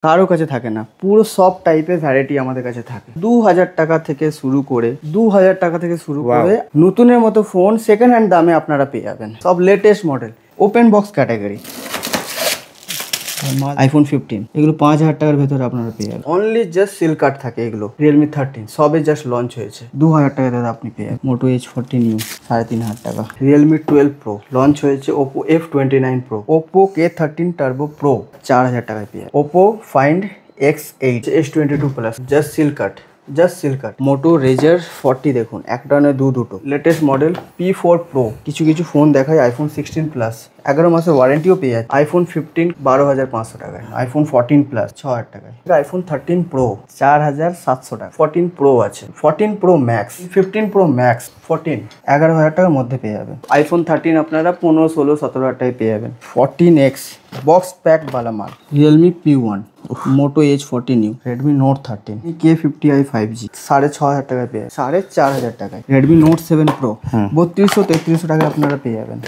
কারো কাছে থাকে না। পুরো সব টাইপের ভ্যারাইটি আমাদের কাছে থাকে। 2000 টাকা থেকে শুরু করে নতুনের মতো ফোন সেকেন্ড হ্যান্ড দামে আপনারা পেয়ে যাবেন। সব latest model, open box category. iPhone 15 এগুলো 5000 টাকার ভেতরে আপনারা পেয়ে যাবেন। অনলি জাস্ট সিল কাট থাকে এগুলো। Realme 13 সবে জাস্ট লঞ্চ হয়েছে, 2000 টাকা দাদা আপনি পেয়ে যাবেন। Moto H40 New 3500 টাকা। Realme 12 Pro লঞ্চ হয়েছে। Oppo F29 Pro, Oppo K13 Turbo Pro 4000 টাকায় পেয়ে যাবেন। Oppo Find X8 S22 Plus just seal cut, Moto Razr 40 দেখুন, একটা নয় দুটো লেটেস্ট মডেল। P4 Pro কিছু ফোন দেখায় iPhone 16 Plus 11 মাসের ওয়ারেন্টিও পেয়ে যাচ্ছে। iPhone 15 12,500 টাকায়, iPhone 14 Plus 6,000 টাকায়, iPhone 13 Pro 4,700 টাকা, 14 Pro আছে, 14 Pro Max, 15 Pro Max 14 11,000 টাকার মধ্যে পেয়ে যাবেন। iPhone 13 আপনারা 15, 16, 17 টাকায় পেয়ে যাবেন। 14X বক্স প্যাক বালা মাল। Realme P1, Moto H40 New, Redmi Note 13, K50i 5G 6,500 টাকায় পেয়ে যাবেন। 4,500 টাকায় Redmi Note 7 Pro 3200-3300 টাকায় আপনারা পেয়ে যাবেন।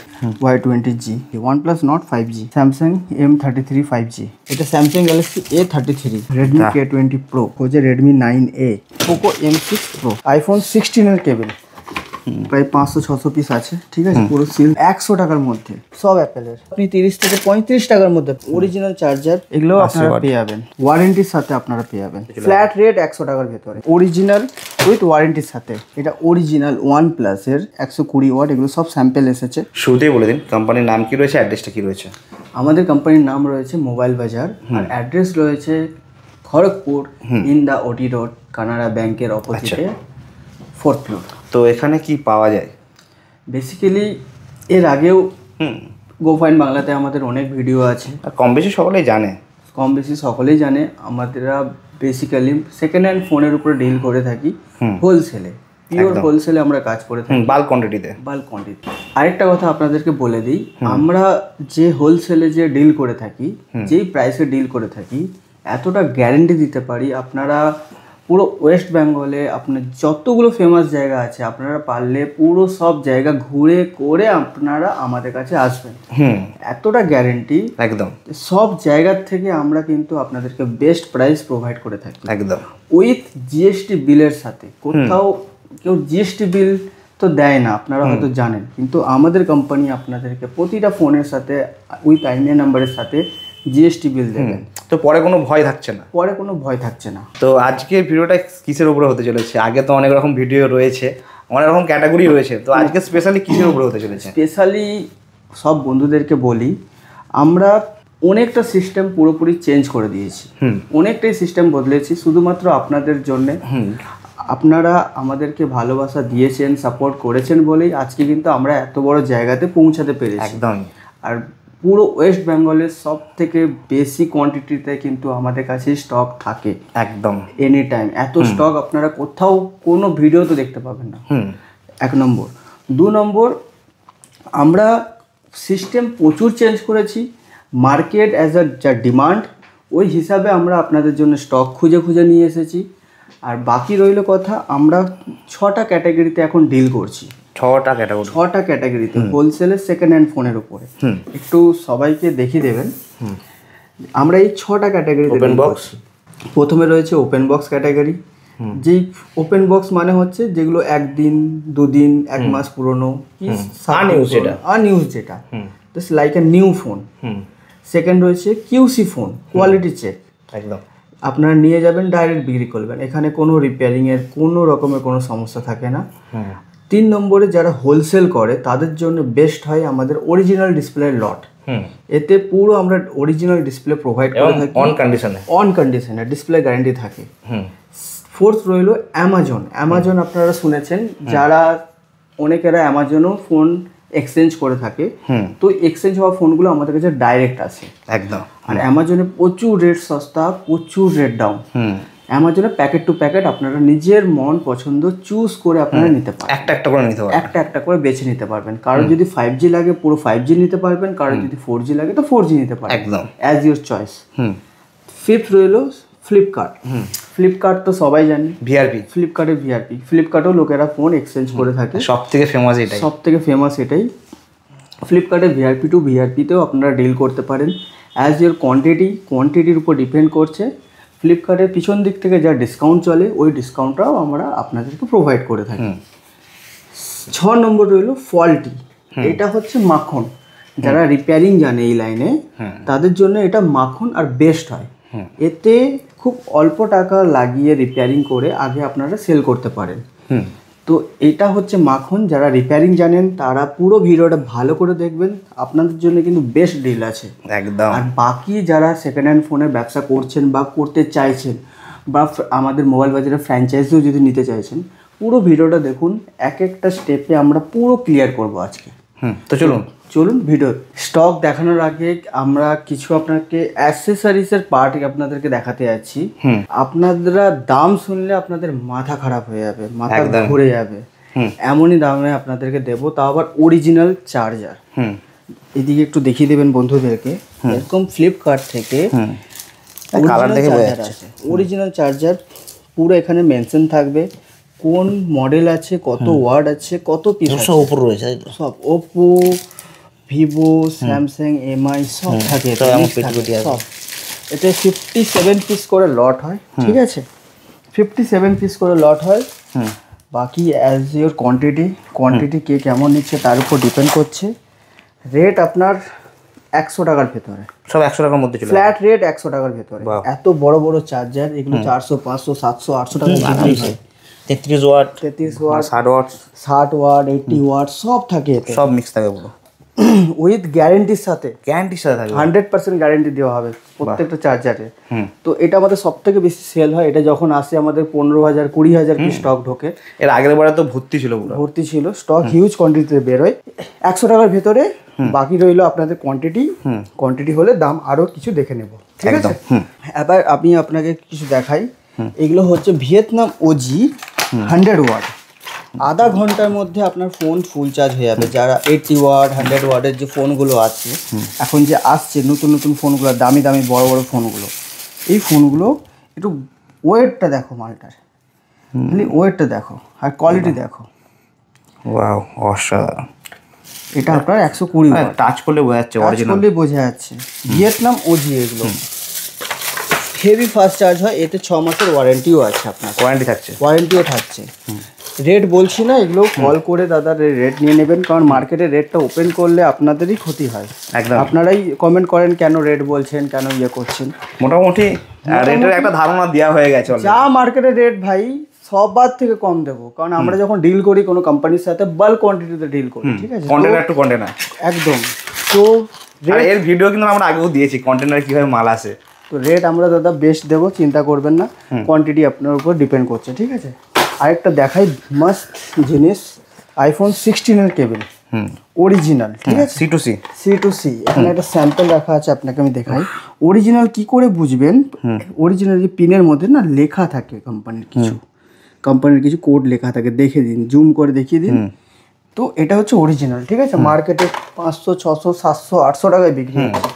Y20G, OnePlus Nord 5G, Samsung M33 5G, এটা Samsung Galaxy A33, Redmi K20 Pro, হচ্ছে Redmi 9A, Poco M6 Pro, iPhone 16 এর কেবল প্রায় 500-600 পিস আছে, ঠিক আছে, পুরো সিল 100 টাকার মধ্যে, সব অ্যাপেলের। আপনি 30 থেকে 35 টাকার মধ্যে অরিজিনাল চার্জার এগুলো আপনারা পেয়ে যাবেন, ওয়ারেন্টির সাথে আপনারা পেয়ে যাবেন। ফ্ল্যাট রেট 100 টাকার ভেতরে, অরিজিনাল উইথ ওয়ারেন্টির সাথে। এটা অরিজিনাল OnePlus এর 120 ওয়াট, এগুলো সব স্যাম্পল এসেছে। শুরুতেই বলে দিন কোম্পানির নাম কি রয়েছে, অ্যাড্রেসটা কি রয়েছে? আমাদের কোম্পানির নাম রয়েছে মোবাইল বাজার, আর অ্যাড্রেস রয়েছে খড়গপুর, ইন দা ওটি রোড, কানাড়া ব্যাংকের অপোজিটে, 4th ফ্লোর। তো এখানে কি পাওয়া যায়? বেসিক্যালি এর আগেও গোফাইন বাংলাতে আমাদের অনেক ভিডিও আছে, কম বেশি সকলেই জানে। আমাদের বেসিক্যালি সেকেন্ড হ্যান্ড ফোনের উপরে ডিল করে থাকি, হোলসেলে, পিওর হোলসেলে আমরা কাজ করে থাকি, বাল্ক কোয়ান্টিটি। আরেকটা কথা আপনাদেরকে বলে দিই, আমরা যে হোলসেলে যে ডিল করে থাকি, যেই প্রাইসে ডিল করে থাকি, এতটা গ্যারেন্টি দিতে পারি, আপনারা পুরো ওয়েস্ট বেঙ্গলে আপনার যতগুলো ফেমাস জায়গা আছে, আপনারা পারলে পুরো সব জায়গা ঘুরে করে আপনারা আমাদের কাছে আসবেন। এতটা গ্যারেন্টি, একদম সব জায়গার থেকে আমরা কিন্তু আপনাদেরকে বেস্ট প্রাইস প্রোভাইড করে থাকি, একদম উইথ জিএসটি বিলের সাথে। কোথাও কেউ জিএসটি বিল তো দেয় না, আপনারা হয়তো জানেন, কিন্তু আমাদের কোম্পানি আপনাদেরকে প্রতিটা ফোনের সাথে উইথ আইএমইআই নাম্বারের সাথে জিএসটি বিল দেবেন। তো পরে কোনো ভয় থাকছে না। তো আজকে ভিডিওটা কিসের উপরে হতে চলেছে? আগে তো অনেক রকম ভিডিও রয়েছে, অনেক রকম ক্যাটাগরি রয়েছে, তো আজকে স্পেশালি কিসের উপরে হতে চলেছে? স্পেশালি সব বন্ধুদেরকে বলি, আমরা অনেকটা সিস্টেম পুরোপুরি চেঞ্জ করে দিয়েছি, অনেকটাই সিস্টেম বদলেছি শুধুমাত্র আপনাদের জন্যে। আপনারা আমাদেরকে ভালোবাসা দিয়েছেন, সাপোর্ট করেছেন বলেই আজকে কিন্তু আমরা এত বড় জায়গাতে পৌঁছাতে পেরেছি। একদম। আর পুরো ওয়েস্ট বেঙ্গলের সব থেকে বেশি কোয়ান্টিটিতে কিন্তু আমাদের কাছে স্টক থাকে, একদম এনি টাইম। এত স্টক আপনারা কোথাও কোনো ভিডিও তো দেখতে পাবেন না, 1 নম্বর। 2 নম্বর, আমরা সিস্টেম প্রচুর চেঞ্জ করেছি, মার্কেট অ্যাজ আ যা ডিমান্ড, ওই হিসাবে আমরা আপনাদের জন্য স্টক খুঁজে নিয়ে এসেছি। আর বাকি রইল কথা, আমরা 6টা ক্যাটাগরিতে এখন ডিল করছি, 6টা ক্যাটাগরিতে হোলসেলের সেকেন্ড হ্যান্ড ফোনের উপরে। একটু সবাইকে দেখিয়ে দেবেন, আমরা এই 6টা ক্যাটাগরিতে ওপেন বক্স। প্রথমে রয়েছে ওপেন বক্স ক্যাটাগরি, যেই ওপেন বক্স মানে হচ্ছে যেগুলো 1 দিন 2 দিন 1 মাস পুরনো, আনইউজ যেটা, just like a new phone. Second রয়েছে কিউসি ফোন, কোয়ালিটি চেক, একদম আপনারা নিয়ে যাবেন, ডাইরেক্ট বিক্রি করবেন, এখানে কোনো রিপেয়ারিংয়ের কোনো রকমের কোনো সমস্যা থাকে না। 3 নম্বরে যারা হোলসেল করে তাদের জন্য বেস্ট হয় আমাদের অরিজিনাল ডিসপ্লে লট। এতে পুরো আমরা অরিজিনাল ডিসপ্লে প্রোভাইড করে থাকি, অন কন্ডিশনে ডিসপ্লে গ্যারান্টি থাকে। 4th রইল অ্যামাজন। আপনারা শুনেছেন, যারা অনেকেরা অ্যামাজনও ফোন এক্সচেঞ্জ করে থাকে, তো এক্সচেঞ্জ হওয়া ফোনগুলো আমাদের কাছে ডাইরেক্ট আসে, একদম। আর অ্যামাজনে প্রচুর রেট সস্তা, প্রচুর রেট ডাউন। অ্যামাজনে প্যাকেট টু প্যাকেট আপনারা নিজের মন পছন্দ চুজ করে আপনারা নিতে পারবেন, একটা করে বেছে নিতে পারবেন। কারো যদি 5G লাগে পুরো 5G নিতে পারবেন, কারো যদি 4G লাগে তো 4G নিতে পারবেন, একদম অ্যাজ ইউর চয়েস। 5th রইল ফ্লিপকার্ট তো সবাই জানি, ফ্লিপকার্টের ভিআরপি। ফ্লিপকার্টেও লোকেরা ফোন এক্সচেঞ্জ করে থাকে, সব থেকে ফেমাস এটাই। ফ্লিপকার্টের ভিআরপি টু ভিআরপিতেও আপনারা ডিল করতে পারেন। অ্যাজ ইউর কোয়ান্টিটির উপর ডিপেন্ড করছে। ফ্লিপকার্টের পিছন দিক থেকে যা ডিসকাউন্ট চলে ওই ডিসকাউন্টটাও আমরা আপনাদেরকে প্রোভাইড করে থাকি। 6 নম্বর রইল ফল্টি। এটা হচ্ছে মাখন, যারা রিপেয়ারিং জানে এই লাইনে তাদের জন্য এটা মাখন আর বেস্ট হয়। এতে খুব অল্প টাকা লাগিয়ে রিপেয়ারিং করে আগে আপনারা সেল করতে পারেন। তো এটা হচ্ছে মাখন, যারা রিপেয়ারিং জানেন তারা পুরো ভিডিওটা ভালো করে দেখবেন, আপনাদের জন্য কিন্তু বেস্ট ডিল আছে একদম। আর বাকি যারা সেকেন্ড হ্যান্ড ফোনের ব্যবসা করছেন বা করতে চাইছেন বা আমাদের মোবাইল বাজারে ফ্র্যাঞ্চাইজিও যদি নিতে চাইছেন, পুরো ভিডিওটা দেখুন, এক একটা স্টেপে আমরা পুরো ক্লিয়ার করব আজকে। তো চলুন ভিডিও স্টক দেখানোর আগে আমরা কিছু আপনাকে অ্যাক্সেসরিজের পার্ট আপনাদেরকে দেখাতে যাচ্ছি। আপনারা দাম শুনলে আপনাদের মাথা খারাপ হয়ে যাবে, মাথা ঘুরে যাবে, এমনই দামে আপনাদেরকে দেবো, তাও আবার অরিজিনাল চার্জার। এদিকে একটু দেখিয়ে দেবেন বন্ধুদেরকে, এরকম ফ্লিপকার্ট থেকে অরিজিনাল চার্জার পুরো এখানে মেনশন থাকবে, কোন মডেল আছে, কত ওয়াট আছে, কত পিস সব উপর রয়েছে, সব ওপো, ভিভো, স্যামসাং, এমআই সব থাকে। সব এতে 57 পিস করে লট হয়, ঠিক আছে? 57 পিস করে লট হয়। বাকি অ্যাজ ইউর কোয়ান্টিটি কে কেমন নিচ্ছে তার উপর ডিপেন্ড করছে। রেট আপনার 100 টাকার ভেতরে, সব 100 টাকার মধ্যে চলে, ফ্ল্যাট রেট 100 টাকার ভেতরে। এত বড় বড় চার্জার এগুলো 400, 500, 700, 800 টাকা বিক্রি হয়। 33 ওয়াট, 60 ওয়াট, 80 ওয়াট সব থাকে, সব মিক্স থাকে পুরো, উইথ গ্যারেন্টির সাথে থাকবে, 100% গ্যারেন্টি দেওয়া হবে প্রত্যেকটা চার্জারে। তো এটা আমাদের সব থেকে বেশি সেল হয়। এটা যখন আসে আমাদের 15,000 20,000 কি স্টক ঢোকে। এর আগের বারে তো ভর্তি ছিল স্টক, হিউজ কোয়ান্টিটিতে বেরোয়। 100 টাকার ভেতরে। বাকি রইলো আপনাদের কোয়ান্টিটি হলে দাম আরো কিছু দেখে নেব, ঠিক আছে? এবার আমি আপনাকে কিছু দেখাই। এগুলো হচ্ছে ভিয়েতনাম ওজি 100 ওয়াট। আধা ঘন্টার মধ্যে আপনার ফোন ফুল চার্জ হয়ে যাবে। যারা 80 ওয়াট 100 ওয়াটের যে ফোনগুলো আছে এখন, যে আসছে নতুন ফোনগুলো, দামি বড় বড় ফোনগুলো, এই ফোনগুলো একটু ওয়েটটা দেখো, মালটার খালি ওয়েটটা দেখো আর কোয়ালিটি দেখো। ওয়াও, অসাধারণ। এটা আপনার 120 ওয়াট, টাচ করলে বোঝা যাচ্ছে। ভিয়েতনাম ওজি এগুলো হেভি ফাস্ট চার্জ হয়। এতে 6 মাসের ওয়ারেন্টিও আছে, আপনার ওয়ারেন্টিও থাকছে। রেট বলছি না, এগুলো কল করে দাদা রেট নিয়ে নেবেন, কারণ মার্কেটে রেটটা ওপেন করলে আপনাদেরই ক্ষতি হয়। আপনারাই কমেন্ট করেন কেন রেট বলছেন, কেন ইয়ে করছেন। মোটামুটি রেটের একটা ধারণা দেওয়া হয়ে গেছে। যা মার্কেটে রেট ভাই সবার থেকে কম দেবো, কারণ আমরা যখন ডিল করি কোনো কোম্পানির সাথে বাল্ক কোয়ান্টিটিতে ডিল করি, ঠিক আছে? কন্টেনার একদম। তো এর ভিডিও কিন্তু আমরা আগেও দিয়েছি, কন্টেনার কিভাবে মাল আসে। তো রেট আমরা দাদা বেস্ট দেবো, চিন্তা করবেন না। কোয়ান্টিটি আপনার উপর ডিপেন্ড করছে, ঠিক আছে? আরেকটা দেখাই মাস্ট জিনিস, আইফোন 16 কেবল অরিজিনাল, ঠিক আছে? C2C। এখানে একটা স্যাম্পল রাখা আছে, আপনাকে আমি দেখাই। অরিজিনাল কি করে বুঝবেন? অরিজিনাল যে পিনের মধ্যে না লেখা থাকে কোম্পানির কিছু কোড লেখা থাকে, দেখে দিন, জুম করে দেখিয়ে দিন। তো এটা হচ্ছে অরিজিনাল, ঠিক আছে? মার্কেটে 500, 600, 700, 800 টাকায় বিক্রি হচ্ছে।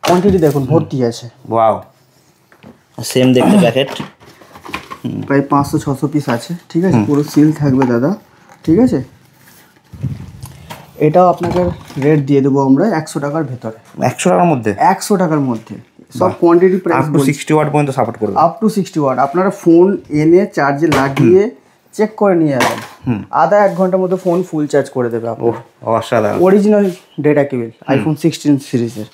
কোয়ান্টিটি দেখুন ভর্তি আছে। ওয়াও, সেম দেখতে প্যাকেট, প্রায় 500-600 পিস আছে, ঠিক আছে? পুরো সিল থাকবে দাদা, ঠিক আছে? এটাও আপনাকে রেট দিয়ে দেবো আমরা 100 টাকার ভেতরে। 100 টাকার মধ্যে? 100 টাকার মধ্যে সব quantity price up to 60 watt পর্যন্ত সাপোর্ট করবে। আপ টু 60 ওয়াট আপনারা ফোন এনে চার্জে লাগিয়ে চেক করে নিয়ে যাবেন, আধা 1 ঘন্টার মধ্যে ফোন ফুল চার্জ করে দেবে আপনার। অসাধারণ। অরিজিনাল ডেটা কেবল আইফোন 16 সিরিজের।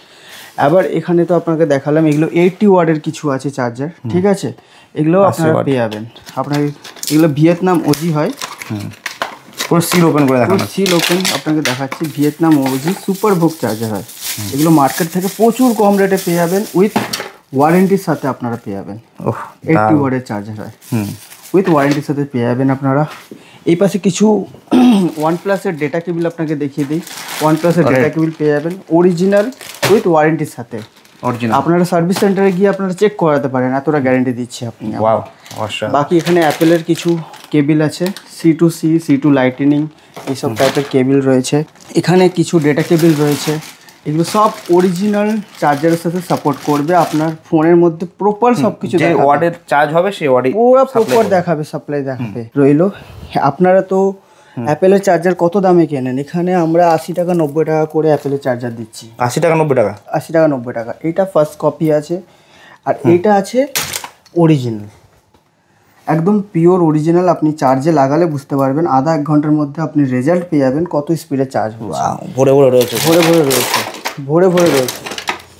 এবার এখানে তো আপনাকে দেখালাম, এগুলো 80 ওয়াটের কিছু আছে চার্জার, ঠিক আছে? এগুলো আপনারা পেয়ে যাবেন। আপনাকে এগুলো ভিয়েতনাম ওজি হয়। পুরো সিল ওপেন করে দেখানো, সিল ওপেন আপনাকে দেখাচ্ছি। ভিয়েতনাম ওজি সুপার বুক চার্জার হয়। এগুলো মার্কেট থেকে প্রচুর কম রেটে পেয়ে যাবেন, উইথ ওয়ারেন্টির সাথে আপনারা পেয়ে যাবেন। 80 ওয়াটের চার্জার হয়, উইথ ওয়ারেন্টির সাথে পেয়ে যাবেন আপনারা। এই পাশে কিছু OnePlus-এর ডেটা কেবল আপনাকে দেখিয়ে দিই। OnePlus-এর ডেটা কেবল পেয়ে যাবেন অরিজিনাল উইথ ওয়ারেন্টির সাথে। আপনারা সার্ভিস সেন্টারে গিয়ে আপনারা চেক করাতে পারেন, এতটা গ্যারেন্টি দিচ্ছি আপনি। বাকি এখানে অ্যাপেলের কিছু কেবল আছে, C2C, C2 লাইটনিং, এইসব টাইপের কেবল রয়েছে। এখানে কিছু ডেটা কেবল রয়েছে, এগুলো সব অরিজিনাল চার্জারের সাথে সাপোর্ট করবে। আপনার ফোনের মধ্যে প্রপার সব কিছু ওয়াটের চার্জ হবে, সেই ওয়াটে পুরো প্রপার দেখাবে, সাপ্লাই দেখাবে। রইলো আপনারা তো অ্যাপেলের চার্জার কত দামে কেনেন? এখানে আমরা 80 টাকা 90 টাকা করে অ্যাপেলের চার্জার দিচ্ছি। 80 টাকা 90 টাকা? 80 টাকা 90 টাকা। এইটা ফার্স্ট কপি আছে, আর এইটা আছে অরিজিনাল, একদম পিওর অরিজিনাল। আপনি চার্জে লাগালে বুঝতে পারবেন, আধা 1 ঘন্টার মধ্যে আপনি রেজাল্ট পেয়ে যাবেন কত স্পিডে চার্জ হচ্ছে। ভরে ভরে রয়েছে, ভরে ভরে রয়েছে, ভরে ভরে রয়েছে।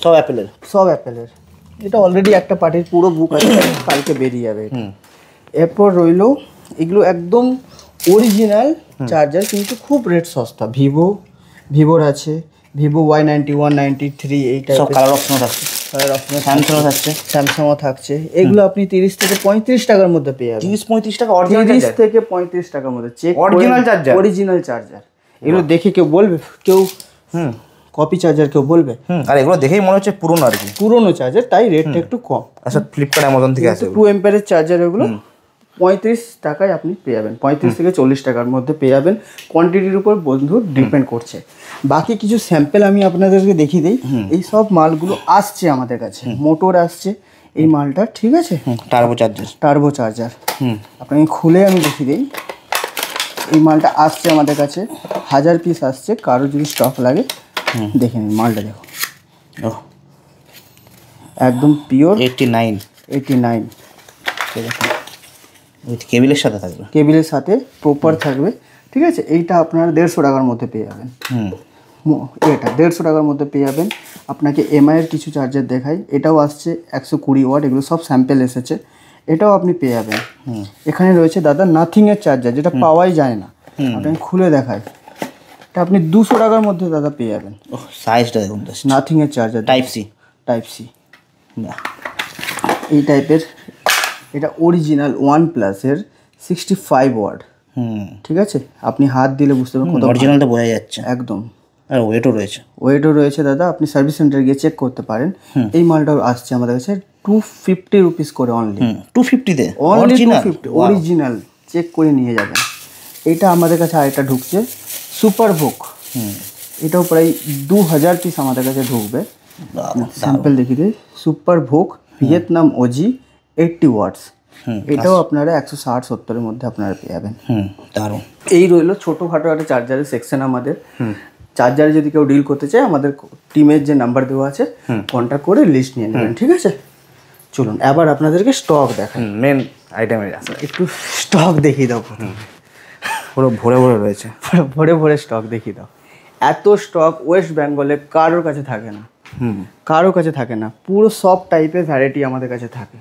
সব অ্যাপেলের? সব অ্যাপেলের। এটা অলরেডি একটা পার্টির পুরো বুক আছে, কালকে বেরিয়ে যাবে। এরপর রইলো এগুলো একদম অরিজিনাল চার্জার, কিন্তু খুব রেট সস্তা। ভিভোর আছে, ভিভো Y91 93, এই টাইপের কালার অপশন থাকছে। স্যামসাংও থাকছে, স্যামসাংও থাকছে। এগুলো আপনি 30 থেকে 35 টাকার মধ্যে পেয়ে যাবেন। 30-35 টাকা অরিজিনাল? 30 থেকে 35 টাকার মধ্যে check original charger, original charger. এগুলো দেখে কেউ বলবে, কেউ কপি চার্জার কেউ বলবে? আর এগুলো দেখেই মনে হচ্ছে পুরনো, আর কি পুরনো চার্জার, তাই রেটটা একটু কম। আচ্ছা, ফ্লিপকার্ট অ্যামাজন থেকে আসে 2 এম্পিয়ারের চার্জার। এগুলো 35 টাকায় আপনি পেয়ে যাবেন, 35 থেকে 40 টাকার মধ্যে পেয়ে যাবেন। কোয়ান্টিটির উপর বন্ধু ডিপেন্ড করছে। বাকি কিছু স্যাম্পল আমি আপনাদেরকে দেখিয়ে দিই। এই সব মালগুলো আসছে আমাদের কাছে, মোটর আসছে এই মালটা, ঠিক আছে? টার্বো চার্জার আপনাকে খুলে আমি দেখিয়ে দিই। এই মালটা আসছে আমাদের কাছে, 1000 পিস আসছে। কারো যদি স্টক লাগে দেখে নিন, মালটা দেখো, একদম পিওর 89। কেবিলের সাথে থাকবে, কেবিলের সাথে প্রপার থাকবে, ঠিক আছে? এইটা আপনার 150 টাকার মধ্যে পেয়ে যাবেন। এটা 150 টাকার মধ্যে পেয়ে যাবেন। আপনাকে এমআই এর কিছু চার্জার দেখাই, এটাও আসছে 120 ওয়াট। এগুলো সব স্যাম্পেল এসেছে, এটাও আপনি পেয়ে যাবেন। এখানে রয়েছে দাদা নাথিং এর চার্জার, যেটা পাওয়াই যায় না। আপনাকে খুলে দেখাই, এটা আপনি 200 টাকার মধ্যে দাদা পেয়ে যাবেন। সাইজটা দেখুন, নাথিং এর চার্জার টাইপ সি এই টাইপের। এটা অরিজিনাল OnePlus এর 65 ওয়াট, ঠিক আছে? আপনি হাত দিলে বুঝতে পারবেন, অরিজিনালটা বোঝা যাচ্ছে একদম। আর ওয়েটও রয়েছে দাদা, আপনি সার্ভিস সেন্টারে গিয়ে চেক করতে পারেন। এই মালটাও আসছে আমাদের কাছে 250 রুপিস করে অনলি। 250-তে অরিজিনাল, চেক করে নিয়ে যাবেন। এটা আমাদের কাছে আরেকটা ঢুকছে সুপার ভোক, এটাও প্রায় 2000 পিস আমাদের কাছে ঢুকবে। স্যাম্পল দেখিয়ে দিই, সুপার ভোক ভিয়েতনাম OG 80 ওয়াটস। এটাও আপনারা 160-70 এর মধ্যে আপনারা পেয়ে যাবেন। দারুণ। এই রইলো ছোটোখাটো একটা চার্জারের সেকশন আমাদের। চার্জারে যদি কেউ ডিল করতে চায়, আমাদের টিমের যে নাম্বার দেওয়া আছে কন্ট্যাক্ট করে লিস্ট নিয়ে নেবেন, ঠিক আছে? চলুন এবার আপনাদেরকে স্টক দেখাই, মেন আইটেমের একটু স্টক দেখিয়ে দাও। পুরো ভরে ভরে রয়েছে, ভরে ভরে স্টক দেখিয়ে দাও। এত স্টক ওয়েস্ট বেঙ্গলে কারোর কাছে থাকে না, কারোর কাছে থাকে না। পুরো সব টাইপের ভ্যারাইটি আমাদের কাছে থাকে।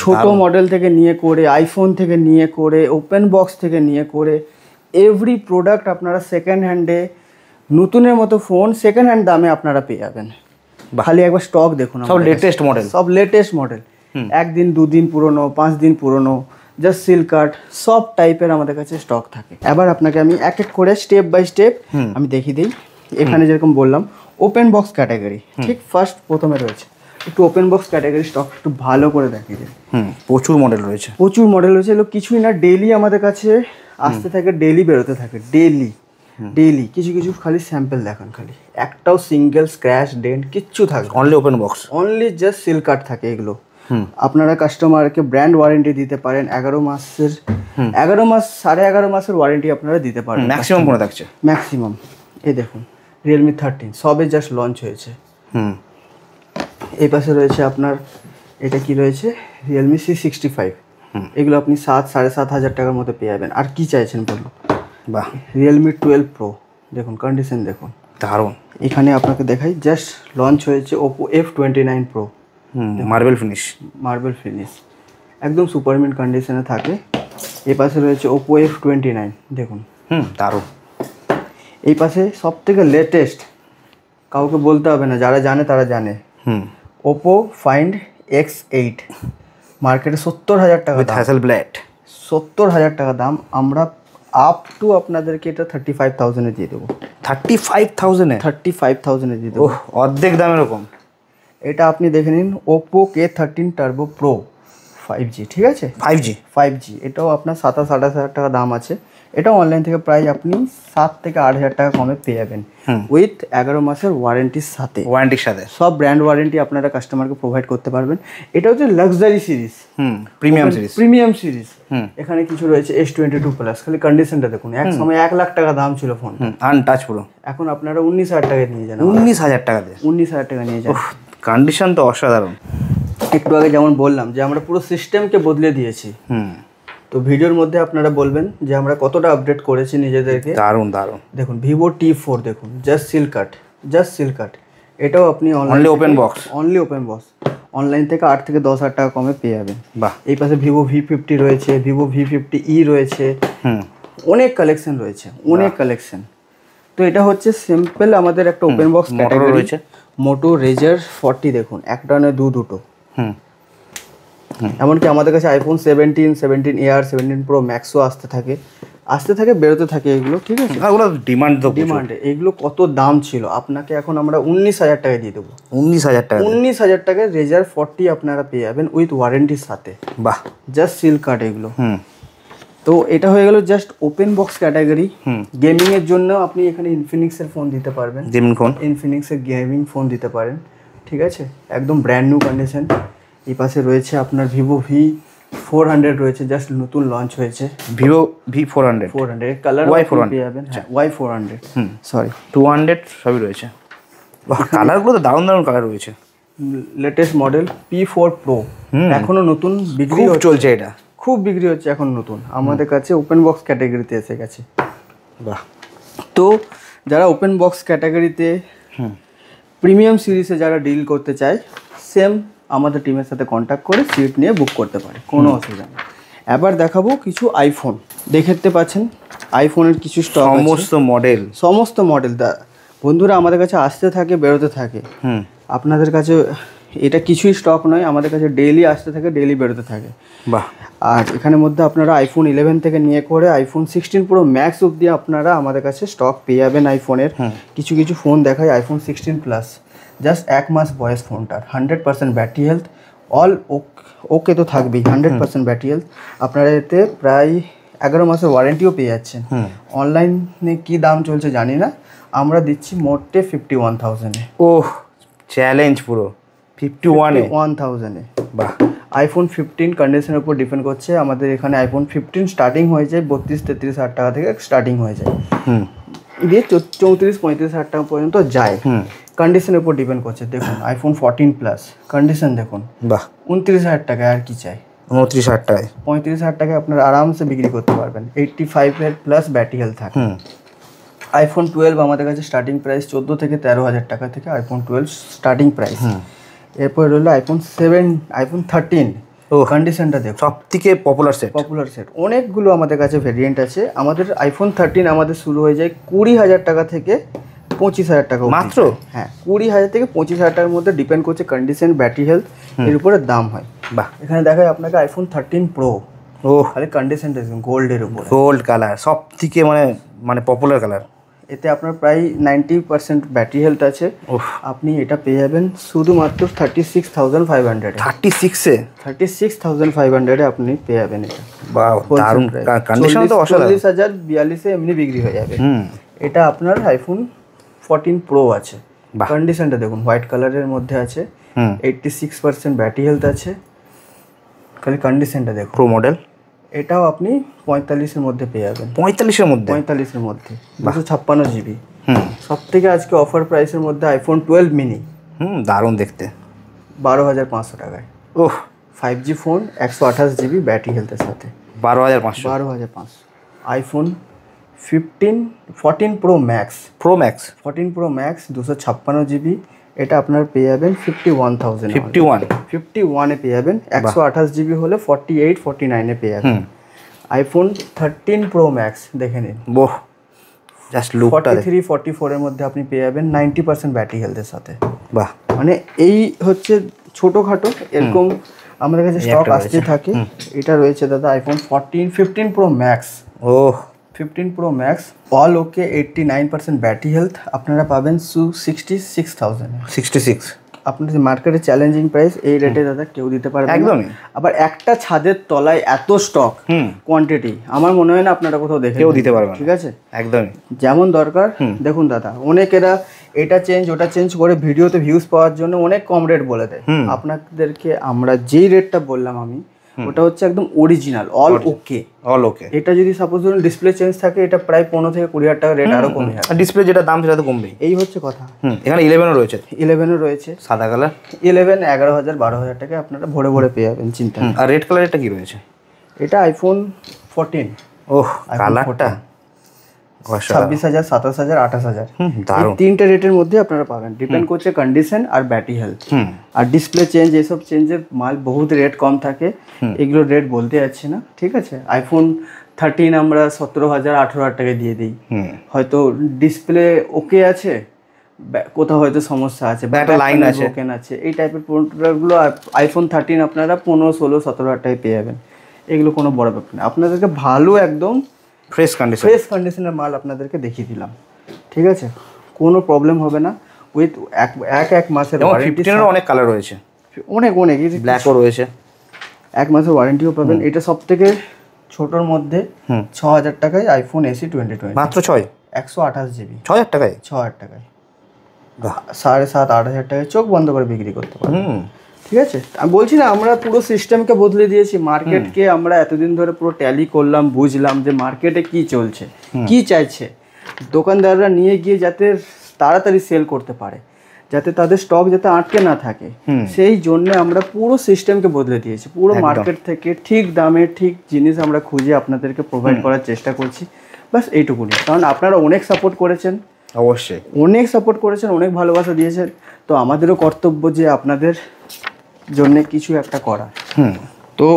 ছোট মডেল থেকে নিয়ে করে, আইফোন থেকে নিয়ে করে, ওপেন বক্স থেকে নিয়ে করে, এভরি প্রোডাক্ট আপনারা সেকেন্ড হ্যান্ডে, নতুনের মতো ফোন সেকেন্ড হ্যান্ড দামে আপনারা পেয়ে যাবেন। খালি একবার স্টক দেখুন, সব লেটেস্ট মডেল, সব লেটেস্ট মডেল। 1 দিন 2 দিন পুরনো, 5 দিন পুরনো, জাস্ট সিল কাট, সব টাইপের আমাদের কাছে স্টক থাকে। এবার আপনাকে আমি এক এক করে স্টেপ বাই স্টেপ আমি দেখিয়ে দিই। এখানে যেরকম বললাম ওপেন বক্স ক্যাটাগরি, ঠিক প্রথমে রয়েছে। একটু ওপেন বক্স ক্যাটাগরি স্টক একটু ভালো করে দেখিয়ে দিই। প্রচুর মডেল রয়েছে, এগুলো কিছুই না, ডেইলি আমাদের কাছে আসতে থাকে, ডেইলি বেরোতে থাকে, ডেইলি কিছু কিছু খালি স্যাম্পল দেখান, খালি একটাও সিঙ্গেল স্ক্র্যাচ ডেন্ট কিচ্ছু থাকে, only open box, only just seal cut থাকে এগুলো। আপনারা কাস্টমারকে ব্র্যান্ড ওয়ারেন্টি দিতে পারেন, 11 মাস 11.5 মাসের ওয়ারেন্টি আপনারা দিতে পারেন ম্যাক্সিমাম। মনে থাকছে ম্যাক্সিমাম। এই দেখুন রিয়েলমি 13 সবে জাস্ট লঞ্চ হয়েছে। এই পাশে রয়েছে আপনার, এটা কি রয়েছে, রিয়েলমি C65। এগুলো আপনি 7-7.5 টাকার মধ্যে পেয়ে যাবেন। আর কি চাইছেন বলুন? বাহ, রিয়েলমি 12 Pro দেখুন, কন্ডিশন দেখুন, দারুণ। এখানে আপনাকে দেখাই, জাস্ট লঞ্চ হয়েছে Oppo F29 Pro, marble finish, একদম সুপারমিন কন্ডিশনে থাকে। এই পাশে রয়েছে Oppo F29 দেখুন, দারুণ। এই পাশে সব থেকে লেটেস্ট, কাউকে বলতে হবে না, যারা জানে তারা জানে, Oppo Find X8 মার্কেটে 70,000 টাকা, হ্যাসেল ব্লেড 70,000 টাকা দাম। আমরা আপ টু আপনাদেরকে এটা 35,000-এ দিয়ে দেবো। 35,000-এ দিয়ে দেবো, অর্ধেক দাম এরকম। এটা আপনি দেখে নিন, Oppo K13 Turbo Pro 5G, ঠিক আছে? 5G, এটাও আপনার 27-28 হাজার টাকা দাম আছে। এটা অনলাইন থেকে প্রায় আপনি 7 থেকে 8,000 টাকা কমে পেয়ে যাবেন উইথ 11 মাসের ওয়ারেন্টির সাথে। সব ব্র্যান্ড ওয়ারেন্টি আপনারা কাস্টমারকে প্রোভাইড করতে পারবেন। এটা হচ্ছে লাক্সারি সিরিজ, প্রিমিয়াম সিরিজ। এখানে কিছু রয়েছে S22 প্লাস, খালি কন্ডিশনটা দেখুন, এক সময় 1 লাখ টাকা দাম ছিল ফোন, আনটাচ পুরো। এখন আপনারা 19,000 টাকায় নিয়ে যান। 19,000 টাকা দিয়ে 19,000 টাকা নিয়ে যান। কন্ডিশন তো অসাধারণ। একটু আগে যেমন বললাম যে আমরা পুরো সিস্টেমকে বদলে দিয়েছি, তো ভিডিওর মধ্যে আপনারা বলবেন যে আমরা কতটা আপডেট করেছি নিজেদেরকে। দারুণ। দেখুন ভিভো T4 দেখুন, জাস্ট সিল কাট। এটাও আপনি অনলি ওপেন বক্স অনলাইন থেকে 8 থেকে 10,000 টাকা কমে পেয়ে যাবেন। বাহ। এই পাশে ভিভো V50 রয়েছে, ভিভো V50e রয়েছে, অনেক কালেকশন রয়েছে, তো এটা হচ্ছে সিম্পল আমাদের একটা ওপেন বক্স ক্যাটাগরি রয়েছে। মোটো রেজার 40 দেখুন, একটা নয় দুটো। এমনকি আমাদের কাছে আইফোন 17 এয়ার, 17 প্রো ম্যাক্সও আসতে থাকে বেরোতে থাকে এগুলো, ঠিক আছে। এগুলো ডিমান্ডে এগুলো কত দাম ছিল, আপনাকে এখন আমরা 19,000 টাকায় দিয়ে দেবো। 19,000 টাকায় রেজার 40 আপনারা পেয়ে যাবেন উইথ ওয়ারেন্টির সাথে। বাহ, জাস্ট সিল কাট এগুলো। তো এটা হয়ে গেল just open box category. Gaming এর জন্য আপনি এখানে ইনফিনিক্সের ফোন দিতে পারবেন, ইনফিনিক্সের গেমিং ফোন দিতে পারেন, ঠিক আছে, একদম ব্র্যান্ড নিউ কন্ডিশন। এই পাশে রয়েছে আপনার ভিভো V400 রয়েছে, জাস্ট নতুন লঞ্চ হয়েছে ভিভো V400 কালার পেয়ে যাবেন। হ্যাঁ, Y400 সরি 200 সবই রয়েছে। কালারগুলো তো দারুণ কালার রয়েছে। লেটেস্ট মডেল P4 Pro এখনো নতুন বিক্রি চলছে, এটা খুব বিক্রি হচ্ছে এখন নতুন, আমাদের কাছে ওপেন বক্স ক্যাটাগরিতে এসে গেছে। বাহ। তো যারা ওপেন বক্স ক্যাটাগরিতে প্রিমিয়াম সিরিজে যারা ডিল করতে চায়, সেম আমাদের টিমের সাথে কন্ট্যাক্ট করে সিট নিয়ে বুক করতে পারে, কোনো অসুবিধা নেই। এবার দেখাবো কিছু আইফোন, দেখতে পাচ্ছেন আইফোনের কিছু স্টক, সমস্ত মডেল বন্ধুরা আমাদের কাছে আসতে থাকে বেরোতে থাকে। আপনাদের কাছে এটা কিছুই স্টক নয়, আমাদের কাছে ডেইলি আসতে থাকে, ডেইলি বেরোতে থাকে। বাহ। আর এখানের মধ্যে আপনারা আইফোন 11 থেকে নিয়ে করে আইফোন 16 প্রো ম্যাক্স অবধি আপনারা আমাদের কাছে স্টক পেয়ে যাবেন আইফোনের। কিছু ফোন দেখায় আইফোন 16 প্লাস, জাস্ট 1 মাস বয়স ফোনটার, 100% ব্যাটারি হেলথ, অল ওকে তো থাকবেই, 100% ব্যাটারি হেলথ। আপনারা এতে প্রায় 11 মাসের ওয়ারেন্টিও পেয়ে যাচ্ছেন। অনলাইনে কি দাম চলছে জানি না, আমরা দিচ্ছি মোটে 51,000-এ। ওহ, চ্যালেঞ্জ পুরো 51,000-এ। বাহ। আইফোন 15 কন্ডিশনের উপর ডিপেন্ড করছে, আমাদের এখানে আইফোন 15 স্টার্টিং হয়ে যায় 32-33 হাজার টাকা থেকে স্টার্টিং হয়ে যায়, দিয়ে 34-35 হাজার টাকা পর্যন্ত যায়, কন্ডিশনের উপর ডিপেন্ড করছে। দেখুন আইফোন 14 প্লাস কন্ডিশন দেখুন, বাহ, 29,000 টাকায়, আর কি চাই? 29,000 টাকায়, 35,000 টাকায় আপনারা আরামসে বিক্রি করতে পারবেন। 85 প্লাস ব্যাটারি হেলথ থাকে। আইফোন 12 আমাদের কাছে স্টার্টিং প্রাইস 14 থেকে 13,000 টাকা থেকে আইফোন 12 স্টার্টিং প্রাইস। এরপর রইলো আইফোন 7, আইফোন 13। কন্ডিশনটা দেখো, সব থেকে পপুলার সেট অনেকগুলো আমাদের কাছে ভেরিয়েন্ট আছে। আমাদের আইফোন 13 আমাদের শুরু হয়ে যায় 20,000 টাকা থেকে 25,000 টাকা মাত্র। হ্যাঁ, 20,000 থেকে 25,000 টাকার মধ্যে ডিপেন্ড করছে কন্ডিশন, ব্যাটারি হেলথ, এর উপরে দাম হয়। বাহ। এখানে দেখায় আপনাকে আইফোন 13 প্রো। খালি কন্ডিশনটা গোল্ডের উপর, গোল্ড কালার, সব থেকে মানে পপুলার কালার। এতে আপনার প্রায় 90% ব্যাটারি হেলথ আছে। আপনি এটা পেয়ে যাবেন শুধুমাত্র 36,500। 36,500 আপনি পেয়ে যাবেন এটা। দারুণ কন্ডিশন, তো অসাধারণ। 40,000-42,000 এমনি বিক্রি হয়ে যাবে। এটা আপনার আইফোন 14 প্রো আছে। কন্ডিশনটা দেখুন, হোয়াইট কালারের মধ্যে আছে, 86% ব্যাটারি হেলথ আছে। খালি কন্ডিশনটা দেখুন। প্রো মডেল এটাও আপনি 45-এর মধ্যে পেয়ে যাবেন। 45-এর মধ্যে 256 জিবি। সব থেকে আজকে অফার প্রাইসের মধ্যে আইফোন 12 মিনি, দারুণ দেখতে, 12,500 টাকায়। 5G ফোন, 128 জিবি ব্যাটারি হেলথের সাথে, 12,500। IPhone 14 pro max 14 pro max 256 GB, এটা আপনার পেয়ে যাবেন 51,000 পেয়ে যাবেন। 128 জিবি হলে 48-49-এ পেয়ে যাবেন। আইফোন 13 প্রো ম্যাক্স দেখে নিন, জাস্ট লুকটা 43-44-এর মধ্যে আপনি পেয়ে যাবেন 90% ব্যাটারি হেলথের সাথে। বাহ। মানে এই হচ্ছে ছোটোখাটো এরকম আমাদের কাছে স্টক আসতে থাকে। এটা রয়েছে দাদা iPhone 15 pro max. 15 pro max all ওকে, 89% ব্যাটারি হেলথ, আপনারা পাবেন 66,000। 66 আপনার মার্কেটে চ্যালেঞ্জিং প্রাইস এই রেটে দাদা কেউ দিতে পারবে একদমই। আবার একটা ছাদের তলায় এত স্টক কোয়ান্টিটি আমার মনে হয় না আপনারা কোথাও দেখে কেউ দিতে পারবে না। ঠিক আছে, একদমই যেমন দরকার। দেখুন দাদা, অনেকেরা এটা চেঞ্জ ওটা চেঞ্জ করে ভিডিওতে ভিউজ পাওয়ার জন্য অনেক কম রেট বলে দেয়। আপনাদেরকে আমরা যেই রেটটা বললাম আমি, ওটা হচ্ছে একদম অরিজিনাল, অল ওকে। এটা যদি সাপোজ ধরুন ডিসপ্লে চেঞ্জ থাকে, এটা প্রায় 15 থেকে 20 হাজার টাকা রেট আরো কমে যাবে। ডিসপ্লে যেটা দাম সেটা তো কমবেই, এই হচ্ছে কথা। এখানে 11 রয়েছে, 11 রয়েছে সাদা কালার। 11 11,000 12,000 টাকা আপনারা ভরে ভরে পেয়ে যাবেন, চিন্তা নেই। আর রেড কালার এটা কি রয়েছে? এটা আইফোন 14। ওহ, কালারটা 26,000 27,000 28,000 দারুণ। এই তিনটে রেটের মধ্যে আপনারা পাবেন, ডিপেন্ড করছে কন্ডিশন আর ব্যাটারি হেলথ। আর ডিসপ্লে চেঞ্জ এসব চেঞ্জের মাল বহুত রেট কম থাকে, এগুলো রেট বলতে যাচ্ছি না, ঠিক আছে। আইফোন 13 আমরা 17,000 18,000 টাকা দিয়ে দিই, হয়তো ডিসপ্লে ওকে আছে, কোথাও হয়তো সমস্যা আছে, লাইন আছে, ব্রোকেন আছে, এই টাইপের প্রোডাক্টগুলো আইফোন 13 আপনারা 15 16 17,000 টাকায় পেয়ে যাবেন। এগুলো কোনো বড় ব্যাপার না, আপনাদেরকে ভালো একদম ফ্রেশ কন্ডিশনের মাল আপনাদেরকে দেখিয়ে দিলাম, ঠিক আছে, কোনো প্রবলেম হবে না। উইথ এক মাসের ওয়ারেন্টি। 15 অনেক কালার রয়েছে, অনেক ব্ল্যাকও রয়েছে, 1 মাসের ওয়ারেন্টিও পাবেন। এটা সব থেকে ছোটোর মধ্যে 6,000 টাকায় আইফোন এসি 2020 মাত্র 128 জিবি 6,000 টাকায়, 6,000 টাকায় 7,500 8,000 টাকায় চোখ বন্ধ করে বিক্রি করতে পারবেন, ঠিক আছে। আমি বলছি না, আমরা পুরো সিস্টেমকে বদলে দিয়েছি, মার্কেটকে আমরা এতদিন ধরে পুরো ট্যালি করলাম, বুঝলাম যে মার্কেটে কি চলছে, কি চাইছে দোকানদাররা, নিয়ে গিয়ে যাতে তাড়াতাড়ি সেল করতে পারে, যাতে তাদের স্টক যাতে আটকে না থাকে, সেই জন্য আমরা পুরো সিস্টেমকে বদলে দিয়েছি। পুরো মার্কেট থেকে ঠিক দামে ঠিক জিনিস আমরা খুঁজে আপনাদেরকে প্রোভাইড করার চেষ্টা করছি, বাস এইটুকুনি। কারণ আপনারা অনেক সাপোর্ট করেছেন, অবশ্যই অনেক সাপোর্ট করেছেন, অনেক ভালোবাসা দিয়েছেন, তো আমাদেরও কর্তব্য যে আপনাদের জন্য কিছু একটা করা। তো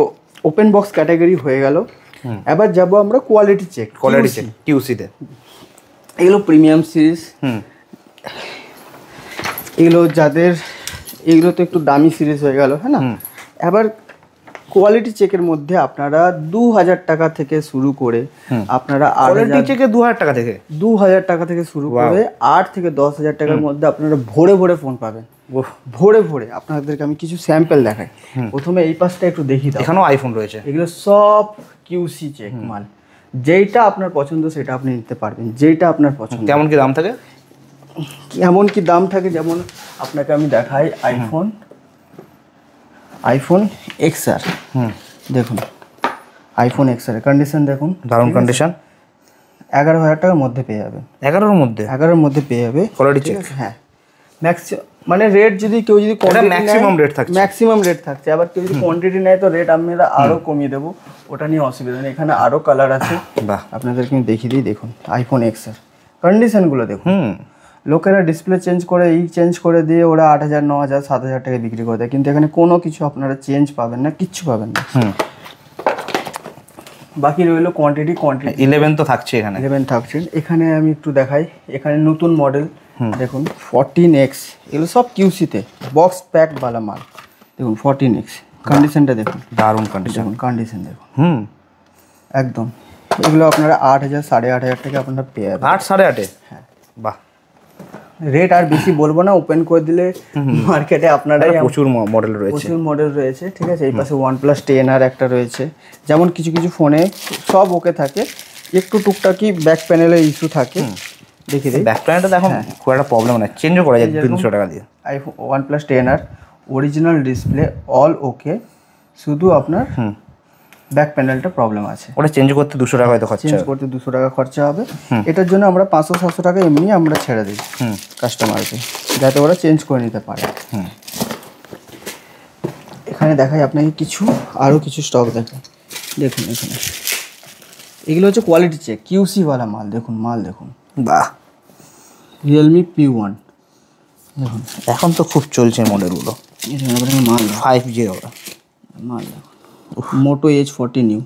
ওপেন বক্স ক্যাটাগরি হয়ে গেল, এবার যাব আমরা কোয়ালিটি চেক, কিউসিতে। এগুলো প্রিমিয়াম সিরিজ, এগুলো যাদের, এগুলো তো একটু দামি সিরিজ হয়ে গেল, হ্যাঁ না। এবার কোয়ালিটি চেকের মধ্যে আপনারা 2,000 টাকা থেকে শুরু করে আপনারা 2,000 টাকা থেকে 2,000 টাকা থেকে শুরু করে 8 থেকে 10,000 টাকার মধ্যে আপনারা ভরে ভরে ফোন পাবেন, ভরে ভরে। আপনাদেরকে আমি কিছু স্যাম্পল দেখাই। প্রথমে এই পাশটা একটু দেখি দাও, এখানেও আইফোন রয়েছে। এগুলো সব কিউসি চেক মাল, যেইটা আপনার পছন্দ সেটা আপনি নিতে পারবেন, যেইটা আপনার পছন্দ। কেমন কি দাম থাকে? কেমন কি দাম থাকে, যেমন আপনাকে আমি দেখাই আইফোন XR, দেখুন আইফোন XR এর কন্ডিশন দেখুন, দারুণ কন্ডিশন। 11,000 টাকার মধ্যে পেয়ে যাবেন, 11-এর মধ্যে, 11-এর মধ্যে পেয়ে যাবে কোয়ালিটি চেক। হ্যাঁ, মানে রেট যদি কেউ যদি ম্যাক্সিমাম রেট থাকছে, আবার কেউ যদি কোয়ান্টিটি নেয় তো রেট আমরা আরও কমিয়ে দেবো, ওটা নিয়ে অসুবিধা নেই। এখানে আরও কালার আছে, আপনাদেরকে আমি দেখিয়ে দিই। দেখুন আইফোন XR কন্ডিশনগুলো দেখুন। লোকেরা ডিসপ্লে চেঞ্জ করে দিয়ে ওরা 8,000 9,000 7,000 টাকায় বিক্রি করে দেয়, কিন্তু এখানে কোনো কিছু আপনারা চেঞ্জ পাবেন না, কিচ্ছু পাবেন না। বাকি রইলো কোয়ান্টিটি 11 তো থাকছে, এখানে 11 থাকছে। এখানে আমি একটু দেখাই, এখানে নতুন মডেল দেখুন 14X, এগুলো সব কিউসিতে বক্স প্যাক বালা মাল। দেখুন 14X কন্ডিশনটা দেখুন, দারুণ কন্ডিশন, কন্ডিশন দেখুন একদম। এগুলো আপনারা 8,000 8,500 টাকা আপনারা পেয়ে যাবেন। 8 8.5? হ্যাঁ, বাহ। রেট আর বেশি বলবো না, ওপেন করে দিলে মার্কেটে আপনারাই প্রচুর মডেল রয়েছে, ঠিক আছে। এই পাশে OnePlus 10R একটা রয়েছে, যেমন কিছু কিছু ফোনে সব ওকে থাকে, একটু টুকটাকি ব্যাক প্যানেলে ইস্যু থাকে। দেখি ব্যাক প্যানেলটা দেখুন খুব একটা প্রবলেম না, চেঞ্জও করা যায় 300 টাকা দিয়ে। IPhone OnePlus 10R original display all ওকে, শুধু আপনার ব্যাক প্যানেলটা প্রবলেম আছে, ওটা চেঞ্জ করতে 200 টাকা হয়তো খরচা, চেঞ্জ করতে 200 টাকা খরচা হবে। এটার জন্য আমরা 500-700 টাকা এমনি আমরা ছেড়ে দিই কাস্টমারকে, যাতে ওরা চেঞ্জ করে নিতে পারে। এখানে দেখাই আপনাকে কিছু আরও কিছু স্টক দেখাই। দেখুন এখানে এগুলো হচ্ছে কোয়ালিটি চেক কিউসিওয়ালা মাল। দেখুন মাল দেখুন, বাহ। রিয়েলমি P1 দেখুন, এখন তো খুব চলছে মডেলগুলো। মাল 5G মাল দেখুন, মোটো H40 নিউ,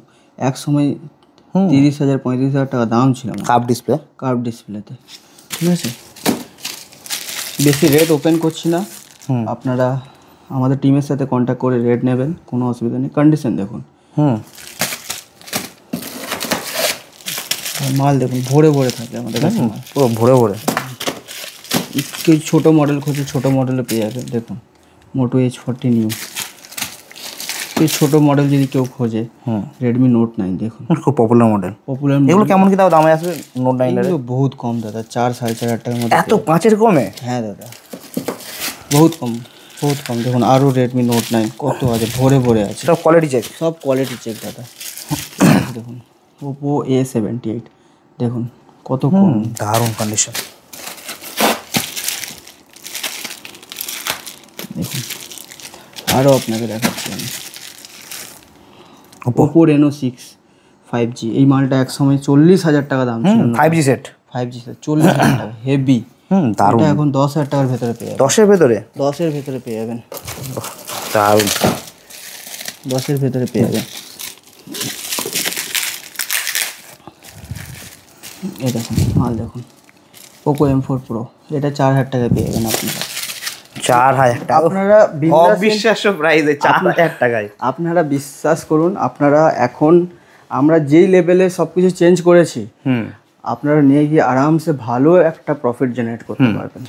এক সময় 30,000 35,000 টাকা দাম ছিল কার্ভ ডিসপ্লেতে, ঠিক আছে। বেশি রেট ওপেন করছি না, আপনারা আমাদের টিমের সাথে কন্ট্যাক্ট করে রেট নেবেন, কোনো অসুবিধা নেই। কন্ডিশন দেখুন, মাল দেখুন ভরে ভরে থাকে আমাদের কাছে, পুরো ভরে ভরে। কেউ ছোটো মডেল খুঁজে ছোটো মডেলে পেয়ে যাবে। দেখুন মোটো H40 নিউ। এই ছোট মডেল যদি কেউ খোঁজে, রেডমি নোট 9 দেখুন, খুব পপুলার মডেল। এগুলো কেমন কি দামে আসবে নোট 9 এর? এগুলো বহুত কম দাদা, 4-4.5 টাকার মধ্যে। এত 5 কমে? হ্যাঁ দাদা, বহুত কম, বহুত কম। দেখুন আরও রেডমি নোট 9 কত আছে, ভরে ভরে আছে। সব কোয়ালিটি চেক, সব কোয়ালিটি চেক দাদা। দেখুন ওপো A78 দেখুন কত কম, দারুণ কন্ডিশন। দেখুন আরও আপনাকে দেখাচ্ছি আমি ওপো Reno6 5G। এই মালটা এক সময় 40,000 টাকা দাম ছিল। 5G সেট 40,000 টাকা, হেভি। দারুণ। এটা এখন 10,000 টাকার ভেতরে পেয়ে যাবেন। 10 এর ভেতরে? 10 এর ভেতরে পেয়ে যাবেন। দারুণ। 10 এর ভেতরে পেয়ে যাবেন। এই দেখুন মাল দেখুন, পোকো M4 Pro, এটা 4,000 টাকায় পেয়ে যাবেন আপনারা। 4,000 টাকা? আপনারা অবিশ্বাস্য প্রাইসে 4,000 টাকায়। আপনারা বিশ্বাস করুন, আপনারা এখন আমরা যেই লেভেলে সব কিছু চেঞ্জ করেছি, আপনারা নিয়ে গিয়ে আরামসে ভালো একটা প্রফিট জেনারেট করতে পারবেন।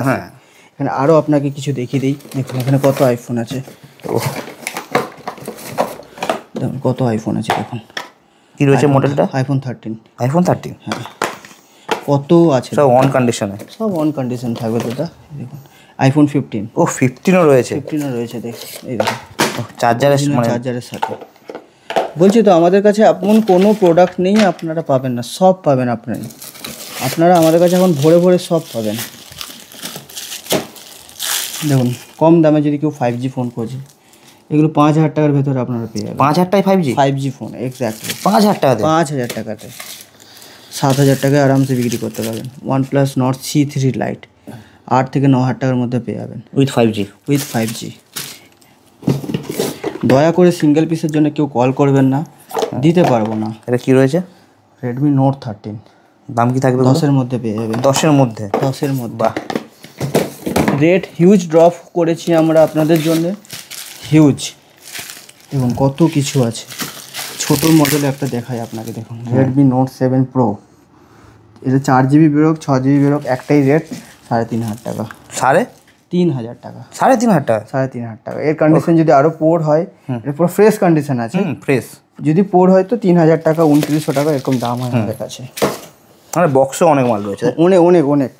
হ্যাঁ, এখানে আরও আপনাকে কিছু দেখিয়ে দিই। দেখুন এখানে কত আইফোন আছে, দেখুন কত আইফোন আছে। দেখুন কি রয়েছে মডেলটা? iPhone 13। iPhone 13? হ্যাঁ, কত আছে, সব অন কন্ডিশনে? সব অন কন্ডিশন থাকবে দাদা। দেখুন iPhone 15। ও 15ও রয়েছে? 15ও রয়েছে, দেখুন এই দেখুন চার্জারের, মানে চার্জারের সাথে। বলছি তো আমাদের কাছে এমন কোনো প্রোডাক্ট নেই আপনারা পাবেন না, সব পাবেন আপনারা আমাদের কাছে এখন ভরে ভরে সব পাবেন। দেখুন কম দামে যদি কেউ 5G ফোন খোঁজে, এগুলো 5,000 টাকার ভেতরে আপনারা পেয়ে যাবেন। 5,000 টাকায় 5G ফোন? এক্স্যাক্টলি 5,000 টাকাতে? 5,000 টাকাতে 7,000 টাকায় আরামসে বিক্রি করতে পারবেন। OnePlus Nord C3 Lite 8 থেকে 9,000 টাকার মধ্যে পেয়ে যাবেন উইথ 5G। দয়া করে সিঙ্গেল পিসের জন্য কেউ কল করবেন না, দিতে পারবো না। এটা কি রয়েছে? Redmi note 13। দাম কি থাকবে? 10 এর মধ্যে পেয়ে যাবেন। 10 এর মধ্যে? 10 এর মধ্যে। রেট হিউজ ড্রপ করেছি আমরা আপনাদের জন্য, হিউজ। দেখুন কত কিছু আছে। ছোটোর মডেল একটা দেখাই আপনাকে, দেখুন রেডমি নোট 7 প্রো। এটা 4GB বেরোক, 6GB বেরোক, একটাই রেট 3,500 টাকা। 3,500 টাকা? 3,500 টাকা? 3,500 টাকা। এর কন্ডিশন যদি আরও পোর হয়, এটা পুরো ফ্রেশ কন্ডিশন আছে। ফ্রেশ। যদি পোর হয় তো 3,000 টাকা, 2,900 টাকা এরকম দাম হয় আমাদের কাছে। মানে বক্সে অনেক মাল রয়েছে? অনেক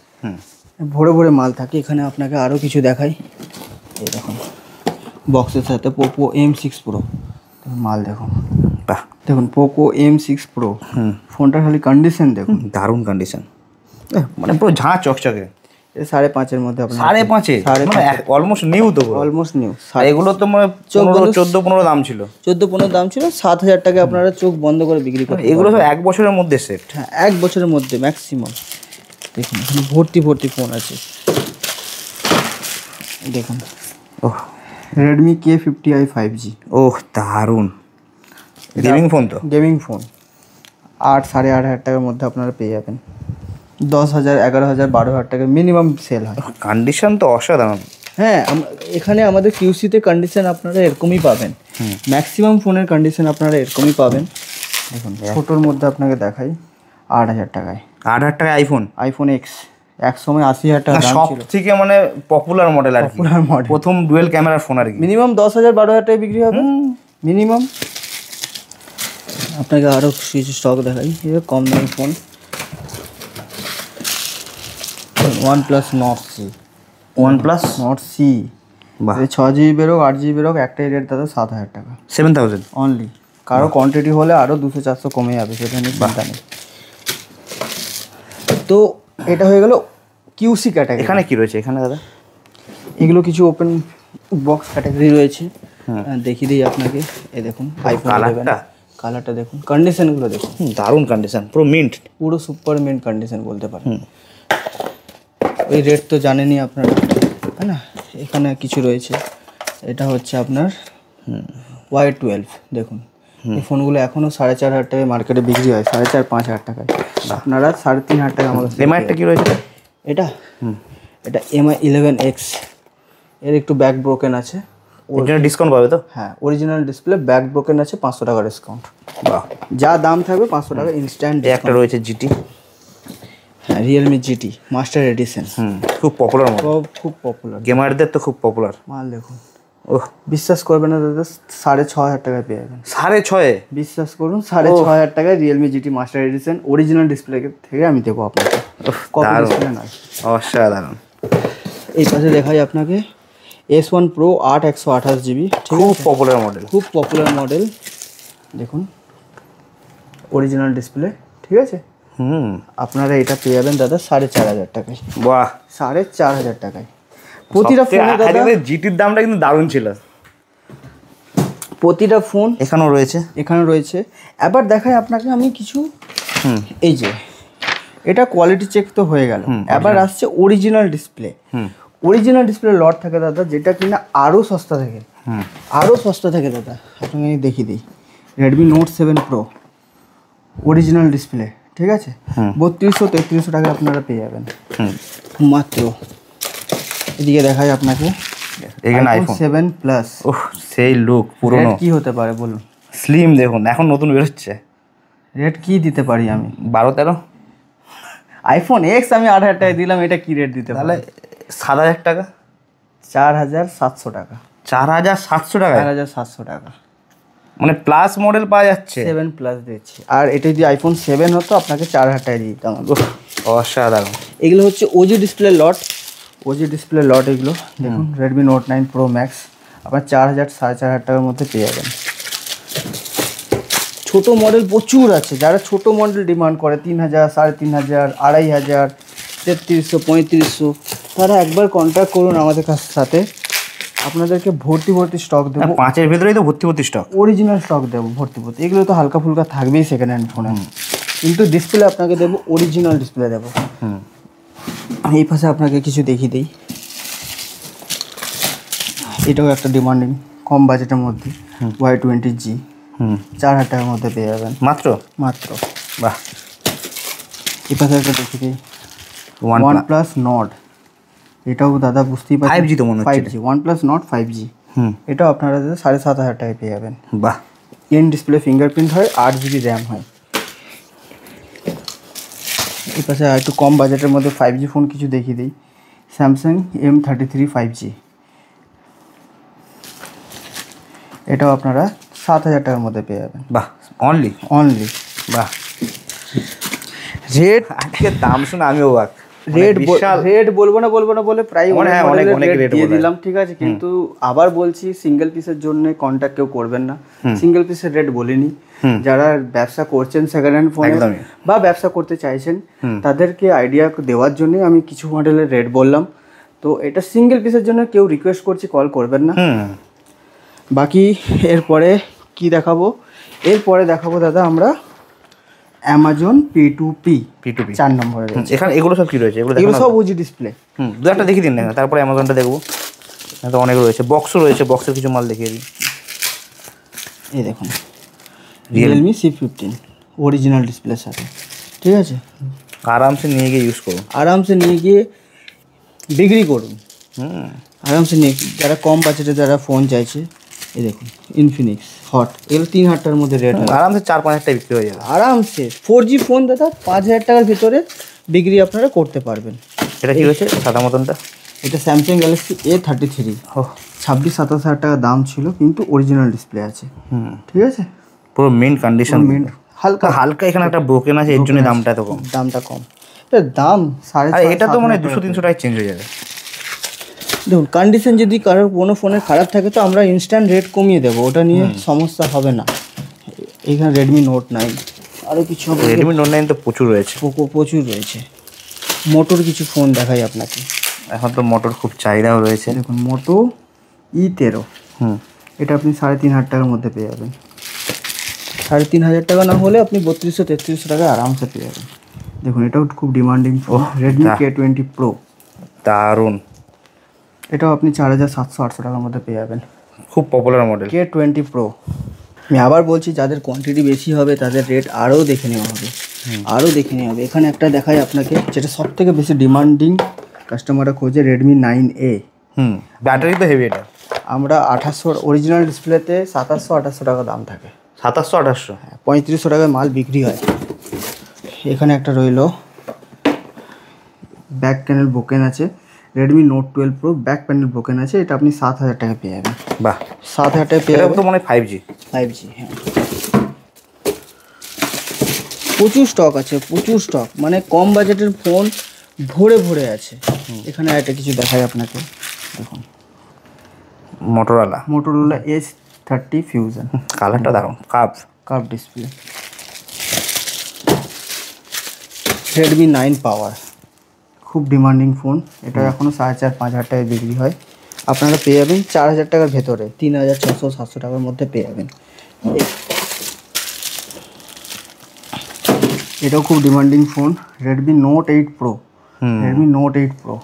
ভরে ভরে মাল থাকে। এখানে আপনাকে আরও কিছু দেখাই। এই দেখুন বক্সের সাথে পোকো M6 Pro মাল দেখুন। বাহ, দেখুন পোকো M6 Pro, ফোনটার খালি কন্ডিশন দেখুন, দারুণ কন্ডিশন, মানে পুরো ঝাঁ চকচকে। 5,500 মধ্যে আপনার 5,500 অলমোস্ট নিউ তো? Almost new. এগুলো তো মানে 14-15 দাম ছিল। 14-15 দাম ছিল। 7,000 টাকা আপনারা চোখ বন্ধ করে বিক্রি করেন। এগুলো সব 1 বছরের মধ্যে সেট? হ্যাঁ, 1 বছরের মধ্যে ম্যাক্সিমাম। দেখুন এখানে ভর্তি ফোন আছে। দেখুন রেডমি K50i 5G। ওহ দারুণ, গেমিং ফোন তো? গেমিং ফোন 8,500 টাকার মধ্যে আপনারা পেয়ে যাবেন। 10,000, 11,000, 12,000 টাকা মিনিমাম সেল হয়। কন্ডিশন তো অসাধারণ। হ্যাঁ, এখানে আমাদের কিউসিতে কন্ডিশন আপনারা এরকমই পাবেন। ম্যাক্সিমাম ফোনের কন্ডিশন আপনারা এরকমই পাবেন। দেখুন ছোটোর মধ্যে আপনাকে দেখাই 8,000 টাকায়। 8,000 টাকায় আইফোন X। এক সময় 80,000 টাকা দাম ছিল। সব থেকে মানে পপুলার মডেল আর কি, প্রথম ডুয়েল ক্যামেরার ফোন আর কি। মিনিমাম 10,000, 12,000 টাকায় বিক্রি হবে মিনিমাম। আপনাকে আরও কিছু স্টক দেখাই, কম দামি ফোন। OnePlus Nord C। বাহ, 6GB বেরোক, 8GB বেরোক, একটাই রেট দাদা 7,000 টাকা। 7,000 অনলি। কারো কোয়ান্টিটি হলে আরও 200-400 কমে যাবে, সেটা নিয়ে চিন্তা নেই। তো এটা হয়ে গেল কিউসি ক্যাটাগরি। এখানে কি রয়েছে এখানে দাদা? এগুলো কিছু ওপেন বক্স ক্যাটাগরি রয়েছে, দেখিয়ে দিই আপনাকে। এই দেখুন আইফোন কালারটা দেখুন, কন্ডিশনগুলো দেখুন, দারুণ কন্ডিশন, পুরো মিন্ট, পুরো সুপার মিন্ট কন্ডিশন বলতে পারেন। ওই রেট তো জানেনই আপনারা, তাই না? এখানে কিছু রয়েছে, এটা হচ্ছে আপনার Y12। দেখুন এই ফোনগুলো এখনও 4,500 টাকায় মার্কেটে বিক্রি হয়, 4,500-5,000 টাকায়। আপনারা 3,500 টাকা আমাদের। এমআইটা কি রয়েছে এটা? এটা MI 11X। এর একটু ব্যাক ব্রোকেন আছে, ওটা ডিসকাউন্ট পাবে তো? হ্যাঁ, অরিজিনাল ডিসপ্লে, ব্যাক ব্রোকেন আছে, 500 টাকা ডিসকাউন্ট। বাহ, যা দাম থাকবে 500 টাকা ইনস্ট্যান্ট। একটা রয়েছে GT। হ্যাঁ Realme GT মাস্টার এডিশন। খুব পপুলার মডেল, খুব পপুলার, গেমারদের তো খুব পপুলার মাল। দেখুন বিশ্বাস করবেন না দাদা, 6,500 টাকায় পেয়ে যাবেন। 6,500? বিশ্বাস করুন 6,500 টাকায় Realme GT master edition original display থেকে আমি দেবো আপনাকে, কপি ডিসপ্লে নয়। অসাধারণ। এই পাশে দেখাই আপনাকে S1 Pro 8 128GB, খুব পপুলার মডেল, খুব পপুলার মডেল। দেখুন অরিজিনাল ডিসপ্লে, ঠিক আছে। আপনারা এটা পেয়ে যাবেন দাদা 4,500 টাকায়। বাহ, 4,500 টাকায় প্রতিটা ফোনে দাদা। জিটির দামটা কিন্তু দারুণ ছিল। প্রতিটা ফোন এখানেও রয়েছে। এবার দেখাই আপনাকে আমি কিছু। এই যে এটা কোয়ালিটি চেক তো হয়ে গেল, এবার আসছে অরিজিনাল ডিসপ্লে। অরিজিনাল ডিসপ্লে লট থাকে দাদা, যেটা কিনা আরও সস্তা থাকে, দাদা। আপনাকে আমি দেখিয়ে দিই, Redmi Note 7 Pro original display, ঠিক আছে। 3200-3300 টাকায় আপনারা পেয়ে যাবেন মাত্র। এদিকে দেখাই আপনাকে iPhone 7 Plus। সেই লুক পুরনো, কি হতে পারে বলুন? স্লিম দেখুন, এখন নতুন বেরোচ্ছে। রেট কি দিতে পারি আমি? 12-13। iPhone X আমি 8,000 টাকায় দিলাম, এটা কি রেট দিতে পারি? 7,000 টাকা, 4,700 টাকা। 4,700 টাকা? 4,700 টাকা মানে প্লাস মডেল পাওয়া যাচ্ছে। 7 Plus দিচ্ছি, আর এটা যদি iPhone 7 হতো আপনাকে 4,000 টাকায় দিয়ে দিতাম। অসাধারণ। এগুলো হচ্ছে ওজি ডিসপ্লে লট, এগুলো দেখুন Redmi Note 9 Pro Max আপনার 4,000-4,500 টাকার মধ্যে পেয়ে যাবেন। ছোটো মডেল প্রচুর আছে, যারা ছোটো মডেল ডিমান্ড করে 3,000, 3,500, 2,500, 3,300, 3,500, তারা একবার কন্ট্যাক্ট করুন আমাদের সাথে, আপনাদেরকে ভর্তি স্টক দেবো। 5-এর ভেতরেই তো ভর্তি স্টক, অরিজিনাল স্টক দেবো ভর্তি। এগুলো তো হালকা ফুলকা থাকবেই সেকেন্ড হ্যান্ড ফোনে, কিন্তু ডিসপ্লে আপনাকে দেবো অরিজিনাল ডিসপ্লে দেবো। এই পাশে আপনাকে কিছু দেখিয়ে দিই, এটাও একটা ডিমান্ডিং কম বাজেটের মধ্যে Y20G 4,000 টাকার মধ্যে পেয়ে যাবেন মাত্র। বাহ। এই পাশে একটা দেখিয়ে দিই OnePlus Nord, এটাও দাদা বুঝতেই পারছেন 5G তো মনে হচ্ছে, 5G OnePlus Nord 5G। এটাও আপনারা 7,500 টাকায় পেয়ে যাবেন। বাহ। ইন ডিসপ্লে ফিঙ্গারপ্রিন্ট হয়, 8GB র্যাম হয়। এই পাশে একটু কম বাজেটের মধ্যে 5G ফোন কিছু দেখিয়ে দিই, Samsung M33 5G, এটাও আপনারা 7,000 টাকার মধ্যে পেয়ে যাবেন। বাহ, অনলি। বাহ, রেট আজকে দাম শুনে আমিও অবাক। রেট বলবো না বলে প্রায় অনেক রেট দিয়ে দিলাম, ঠিক আছে। কিন্তু আবার বলছি, সিঙ্গেল পিসের জন্য কন্ট্যাক্ট কেউ করবেন না, সিঙ্গেল পিসের রেট বলিনি। যারা ব্যবসা করছেন সেকেন্ড হ্যান্ড ফোনে বা ব্যবসা করতে চাইছেন, তাদেরকে আইডিয়া দেওয়ার জন্য আমি কিছু মডেলের রেট বললাম। তো এটা সিঙ্গেল পিসের জন্য কেউ রিকোয়েস্ট করছি কল করবেন না। বাকি এরপরে কি দেখাবো? এরপরে দেখাবো দাদা আমরা Amazon P2P 4 নম্বরে রয়েছে। এখানে এগুলো সব কি রয়েছে? এগুলো সব ওজি ডিসপ্লে। দু একটা দেখিয়ে দিন না, তারপরে অ্যামাজনটা দেখবো। তো অনেক রয়েছে, বক্সও রয়েছে, বক্সের কিছু মাল দেখিয়ে দিই। এই দেখুন Realme C15 অরিজিনাল ডিসপ্লের সাথে, ঠিক আছে। আরামসে নিয়ে গিয়ে ইউজ করুন, আরামসে নিয়ে গিয়ে বিক্রি করুন, আরামসে নিয়ে। যারা কম বাজেটে যারা ফোন চাইছে, এই দেখুন Infinix Hot, এগুলো 3,000 টাকার মধ্যে রেট হয়, আরামসে 4-5 টাকা বিক্রি হয়ে যাবে আরামসে। 4G ফোন দাদা 5,000 টাকার ভিতরে বিক্রি আপনারা করতে পারবেন। এটা কি হয়েছে সাদা মতনটা? এটা Samsung Galaxy A33, 26-27 টাকা দাম ছিল, কিন্তু অরিজিনাল ডিসপ্লে আছে, ঠিক আছে। পুরো মেন কন্ডিশন, হালকা এখানে একটা ব্রোকেন আছে, এর জন্য দামটা এত কম। দামটা কম, এটা দাম 6,500। এটা তো মানে 200-300 টাকায় চেঞ্জ হয়ে যাবে। দেখুন কন্ডিশন যদি কারোর কোনো ফোনের খারাপ থাকে তো আমরা ইনস্ট্যান্ট রেট কমিয়ে দেবো, ওটা নিয়ে সমস্যা হবে না। এখানে Redmi Note 9, আরও কিছু Redmi Note 9 তো প্রচুর রয়েছে, প্রচুর রয়েছে। মোটোর কিছু ফোন দেখাই আপনাকে, এখন তো মোটোর খুব চাহিদাও রয়েছে। দেখুন মোটো E13, এটা আপনি 3,500 টাকার মধ্যে পেয়ে যাবেন। 3,500 টাকা না হলে আপনি 3200-3300 টাকা আরামসে পেয়ে যাবেন। দেখুন এটাও খুব demanding phone, Redmi K20 Pro, দারুণ। এটাও আপনি 4,700-800 টাকার মধ্যে পেয়ে যাবেন, খুব পপুলার মডেল K20 Pro। আমি আবার বলছি, যাদের কোয়ান্টিটি বেশি হবে তাদের রেট আরও দেখে নেওয়া হবে, এখানে একটা দেখাই আপনাকে, যেটা সব থেকে বেশি ডিমান্ডিং কাস্টমাররা খোঁজে, Redmi 9A। ব্যাটারি তো হেভি। এটা আমরা 2800 অরিজিনাল ডিসপ্লেতে 2700-2800 টাকা দাম থাকে। 2700-2800? 3500 টাকায় মাল বিক্রি হয়। এখানে একটা রইল ব্যাক প্যানেল ব্রোকেন আছে। Redmi note 12 pro back panel broken আছে, এটা আপনি 7000 টাকা পেয়ে যাবেন। বাহ, 7000 টাকা পেয়ে যাবেন। তো মনে হয় 5G। হ্যাঁ, প্রচুর স্টক আছে, প্রচুর স্টক, মানে কম বাজেটের ফোন ভরে ভরে আছে। এখানে একটা কিছু দেখাই আপনাকে, দেখুন মোটোরোলা S30 ফিউশন, কালারটা দারুণ, কার্ভ ডিসপ্লে। রেডমি 9 পাওয়ার, খুব ডিমান্ডিং ফোন, এটা এখনও 4500-5000 টাকায় বিক্রি হয়। আপনারা পেয়ে যাবেন 4000 টাকার ভেতরে, 3600-700 টাকার মধ্যে পেয়ে যাবেন। এটাও খুব demanding phone, Redmi note 8 pro. Redmi note 8 pro,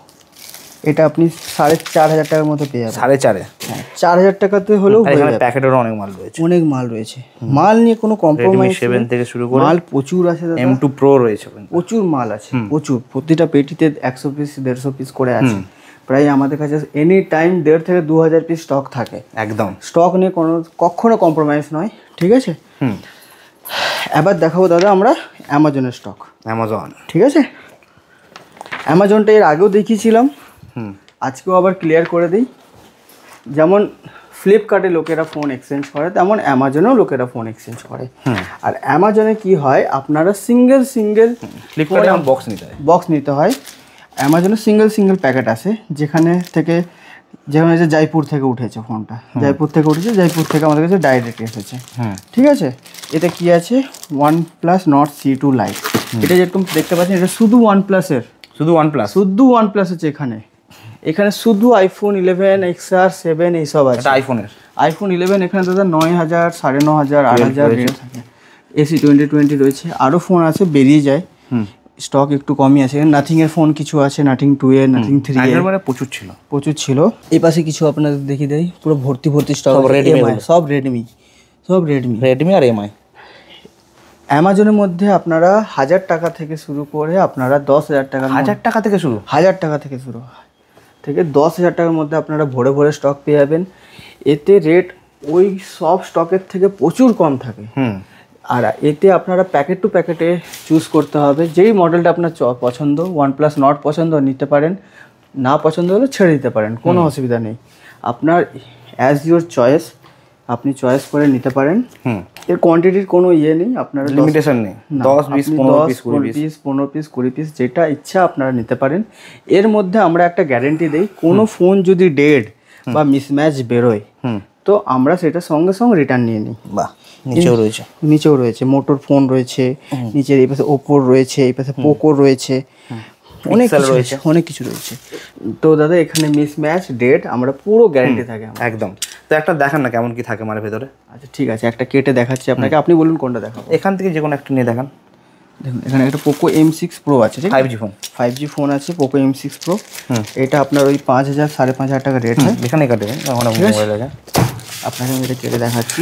এটা আপনি 4500 টাকার মধ্যে পেয়ে যাবেন। 4.5? হ্যাঁ, 4000 টাকাতে হলেও প্যাকেটেরও অনেক মাল রয়েছে, অনেক মাল রয়েছে। মাল নিয়ে কোনো কম্প্রোমাইজ 7 থেকে শুরু করে মাল প্রচুর আছে দাদা। M2 Pro রয়েছে, প্রচুর মাল আছে, প্রচুর। প্রতিটা পেটিতে 100 পিস 150 পিস করে আছে। প্রায় আমাদের কাছে এনি টাইম 1.5 থেকে 2000 পিস স্টক থাকে। একদম স্টক নিয়ে কখনো কম্প্রোমাইজ নয়, ঠিক আছে। এবার দেখাবো দাদা আমরা অ্যামাজনের স্টক। অ্যামাজন, ঠিক আছে। অ্যামাজনটা এর আগেও দেখিয়েছিলাম, আজকেও আবার ক্লিয়ার করে দিই। যেমন ফ্লিপকার্টে লোকেরা ফোন এক্সচেঞ্জ করে, তেমন অ্যামাজনেও লোকেরা ফোন এক্সচেঞ্জ করে। আর অ্যামাজনে কি হয়, আপনারা সিঙ্গেল ফ্লিপকার্টে বক্স নিতে হয়। অ্যামাজনে সিঙ্গেল প্যাকেট আসে, যেখানে যে জয়পুর থেকে উঠেছে ফোনটা, জয়পুর থেকে আমাদের কাছে ডাইরেক্ট এসেছে, ঠিক আছে। এতে কি আছে, OnePlus Nord C2 Lite। এটা যেরকম দেখতে পাচ্ছেন, এটা শুধু OnePlus-এর, শুধু OnePlus আছে। এখানে শুধু iPhone 11 XR 7 এইসব আছে। iPhone 11 এখানে দাদা 9000, 9500, 8000 রেট থাকে। AC2020 রয়েছে, আরও ফোন আছে, বেরিয়ে যায়। স্টক একটু কমই আছে। নাথিং এর ফোন কিছু আছে, নাথিং 2 এর, নাথিং 3 এর, মানে প্রচুর ছিল। এই পাশে কিছু আপনাদের দেখিয়ে দেয়, পুরো ভর্তি স্টক। সব রেডমি আর MI। অ্যামাজনের মধ্যে আপনারা 1000 টাকা থেকে শুরু করে আপনারা 10,000 টাকা, 1000 টাকা থেকে শুরু, 1000 টাকা থেকে শুরু থেকে 10,000 টাকার মধ্যে আপনারা ভরে স্টক পেয়ে যাবেন। এতে রেট ওই সব স্টকের থেকে প্রচুর কম থাকে। আর এতে আপনারা প্যাকেট টু প্যাকেটে চুজ করতে হবে, যেই মডেলটা আপনার পছন্দ। OnePlus Nord পছন্দ নিতে পারেন, না পছন্দ হলে ছেড়ে দিতে পারেন, কোনো অসুবিধা নেই। আপনার অ্যাজ ইউর চয়েস, আপনি চয়েস করে নিতে পারেন। এর কোয়ান্টিটির কোনো ইয়ে নেই, আপনারা লিমিটেশন নেই। 10, 20, 15 পিস 20 পিস যেটা ইচ্ছা আপনারা নিতে পারেন। এর মধ্যে আমরা একটা গ্যারেন্টি দেই, কোনো ফোন যদি ডেড বা মিসম্যাচ বেরোয় তো আমরা সেটা সঙ্গে রিটার্ন নিয়ে নিই। বাহ, নিচেও রয়েছে মোটর ফোন রয়েছে, নিচের এই পাশে ওপোর রয়েছে, এই পাশে পোকোর রয়েছে, অনেক কিছু রয়েছে। তো দাদা এখানে মিসম্যাচ ডেট আমরা পুরো গ্যারান্টি থাকে একদম। তো একটা দেখান না কেমন কি থাকে মানে ভেতরে। আচ্ছা ঠিক আছে, একটা কেটে দেখাচ্ছি আপনাকে, আপনি বলুন কোনটা দেখাবো। এখান থেকে যে কোনো একটা নিয়ে দেখান। দেখুন এখানে একটা পোকো M6 প্রো আছে, 5G ফোন আছে, পোকো M6 প্রো। এটা আপনার ওই 5000 5500 টাকা রেট হয়। এখানে কাটে আপনাকে আমি এটা কেটে দেখাচ্ছি,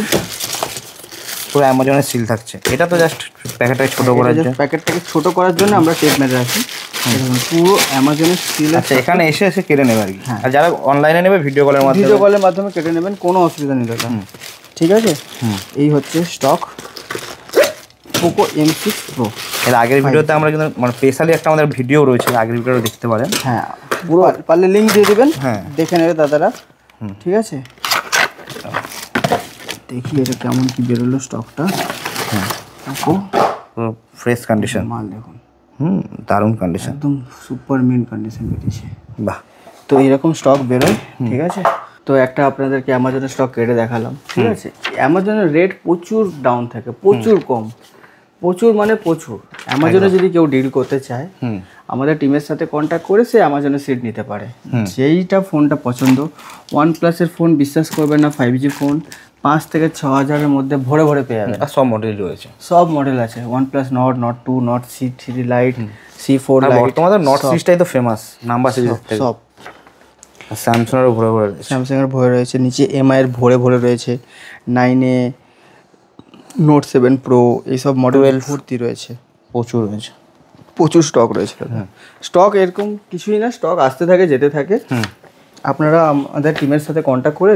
পুরো অ্যামাজনের সিল থাকছে। এটা তো জাস্ট প্যাকেটটাকে ছোট করার জন্য আমরা টেপ মেরে রাখি। পুরো অ্যামাজনের সিল। আচ্ছা, এখানে এসে কেটে নেবে আর কি। আর যারা অনলাইনে নেবে ভিডিও কলের মাধ্যমে কেটে নেবেন, কোনো অসুবিধা নেই দাদা, ঠিক আছে। এই হচ্ছে স্টক পোকো M6 প্রো। এর আগের ভিডিওতে আমরা কিন্তু মানে স্পেশালি একটা আমাদের ভিডিও রয়েছে, আগের ভিডিওটা দেখতে পারেন। হ্যাঁ, পুরো পারলে লিঙ্ক দিয়ে দেবেন, দেখে নেবে দাদারা, ঠিক আছে। দেখি এটা কেমন কি বেরোলো স্টকটা। ফ্রেশ কন্ডিশন মাল দেখুন, দারুণ কন্ডিশন, একদম সুপার মিন কন্ডিশন বেরিয়েছে। বাহ, তো এরকম স্টক বেরোয়, ঠিক আছে। তো একটা আপনাদেরকে অ্যামাজনের স্টক কেটে দেখালাম, ঠিক আছে। অ্যামাজনের রেট প্রচুর ডাউন থাকে, প্রচুর কম, প্রচুর। অ্যামাজনে যদি কেউ ডিল করতে চায়, আমাদের টিমের সাথে কন্ট্যাক্ট করে সে অ্যামাজনের সিট নিতে পারে, যেইটা ফোনটা পছন্দ। OnePlus-এর ফোন বিশ্বাস করবেন না, 5G ফোন 5 থেকে 6000-এর মধ্যে ভরে পেয়ে যাবে। সব মডেল রয়েছে, সব মডেল আছে। OnePlus Nord, Nord 2, Nord C3 Lite, C4 Lite। বর্তমানে Nord সিরিজটাই তো ফেমাস নাম্বার সিরিজ থেকে। সব স্যামসাংয়েরও স্যামসাংয়ের ভরে রয়েছে, নিচে MI এর ভরে রয়েছে, 9A, Note 7 Pro, এইসব মডেল ভর্তি রয়েছে, প্রচুর স্টক রয়েছে। স্টক এরকম কিছুই না, স্টক আসতে থাকে যেতে থাকে। আপনারা আমাদের টিমের সাথে কন্ট্যাক্ট করে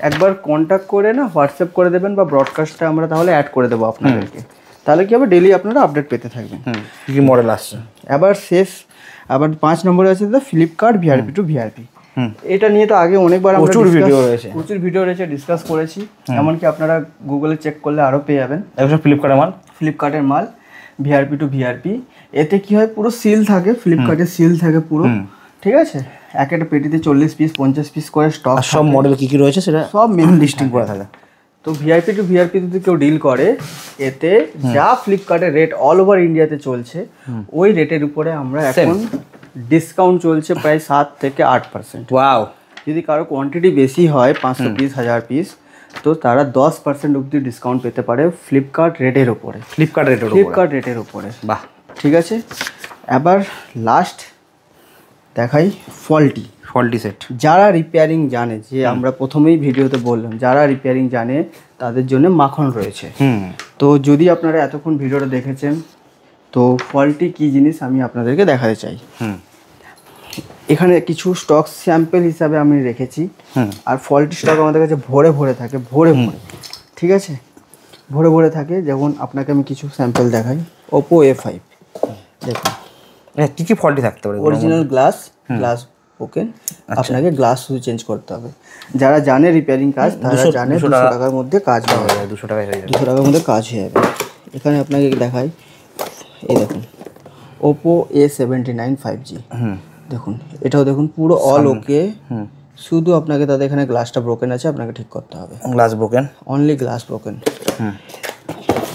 একবার কন্ট্যাক্ট করে না হোয়াটসঅ্যাপ করে দেবেন, বা ব্রডকাস্টে আমরা তাহলে অ্যাড করে দেবো আপনাদেরকে, তাহলে কি হবে, ডেইলি আপনারা আপডেট পেতে থাকবেন কি কি মডেল আসছে। আবার 5 নম্বরে আছে দাদা ফ্লিপকার্ট ভিআরপি টু ভিআরপি। এটা নিয়ে তো আগে অনেকবার আমরা প্রচুর ভিডিও রয়েছে, ডিসকাস করেছি। এমনকি আপনারা গুগলে চেক করলে আরও পেয়ে যাবেন। ফ্লিপকার্টের মাল ভিআরপি টু ভিআরপি। এতে কি হয়, পুরো সিল থাকে, ফ্লিপকার্টের সিল থাকে পুরো, ঠিক আছে। এক একটা পেটিতে 40 পিস 50 পিস করে স্টক, সব মডেল কি কি রয়েছে সেটা সব মেন লিস্টিং করা থাকে। তো ভিআইপি টু ভিআরপি যদি কেউ ডিল করে, এতে যা ফ্লিপকার্টের রেট অল ওভার ইন্ডিয়াতে চলছে, ওই রেটের উপরে আমরা এখন ডিসকাউন্ট চলছে প্রায় 7 থেকে 8%। ওয়াও। যদি কারো কোয়ান্টিটি বেশি হয় 500 পিস 1000 পিস, তো তারা 10% অবধি ডিসকাউন্ট পেতে পারে ফ্লিপকার্ট রেটের ওপরে। ফ্লিপকার্ট রেটের ওপরে। বাহ, ঠিক আছে। এবার লাস্ট দেখাই ফল্টি সেট। যারা রিপেয়ারিং জানে, যে আমরা প্রথমেই ভিডিওতে বললাম, যারা রিপেয়ারিং জানে তাদের জন্য মাখন রয়েছে। তো যদি আপনারা এতক্ষণ ভিডিওটা দেখেছেন, তো ফল্টি কি জিনিস আমি আপনাদেরকে দেখাতে চাই। এখানে কিছু স্টক স্যাম্পল হিসাবে আমি রেখেছি। আর ফল্টি স্টক আমাদের কাছে ভরে থাকে, ভরে ঠিক আছে, ভরে থাকে। যেমন আপনাকে আমি কিছু স্যাম্পল দেখাই। ওপো A5 দেখুন, কি কি ফল্টি থাকতে পারে। অরিজিনাল গ্লাস ওকে, আপনাকে গ্লাস শুধু চেঞ্জ করতে হবে। যারা জানে রিপেয়ারিং কাজ, তারা জানে 200 টাকার মধ্যে কাজ হয়ে যাবে। 200 টাকার মধ্যে কাজ হয়ে যাবে। এখানে আপনাকে দেখাই, এই দেখুন ওপো A79 5G। দেখুন, এটাও দেখুন পুরো অল ওকে। শুধু আপনাকে দাদা এখানে গ্লাসটা ব্রোকেন আছে, আপনাকে ঠিক করতে হবে। Glass broken, only glass broken.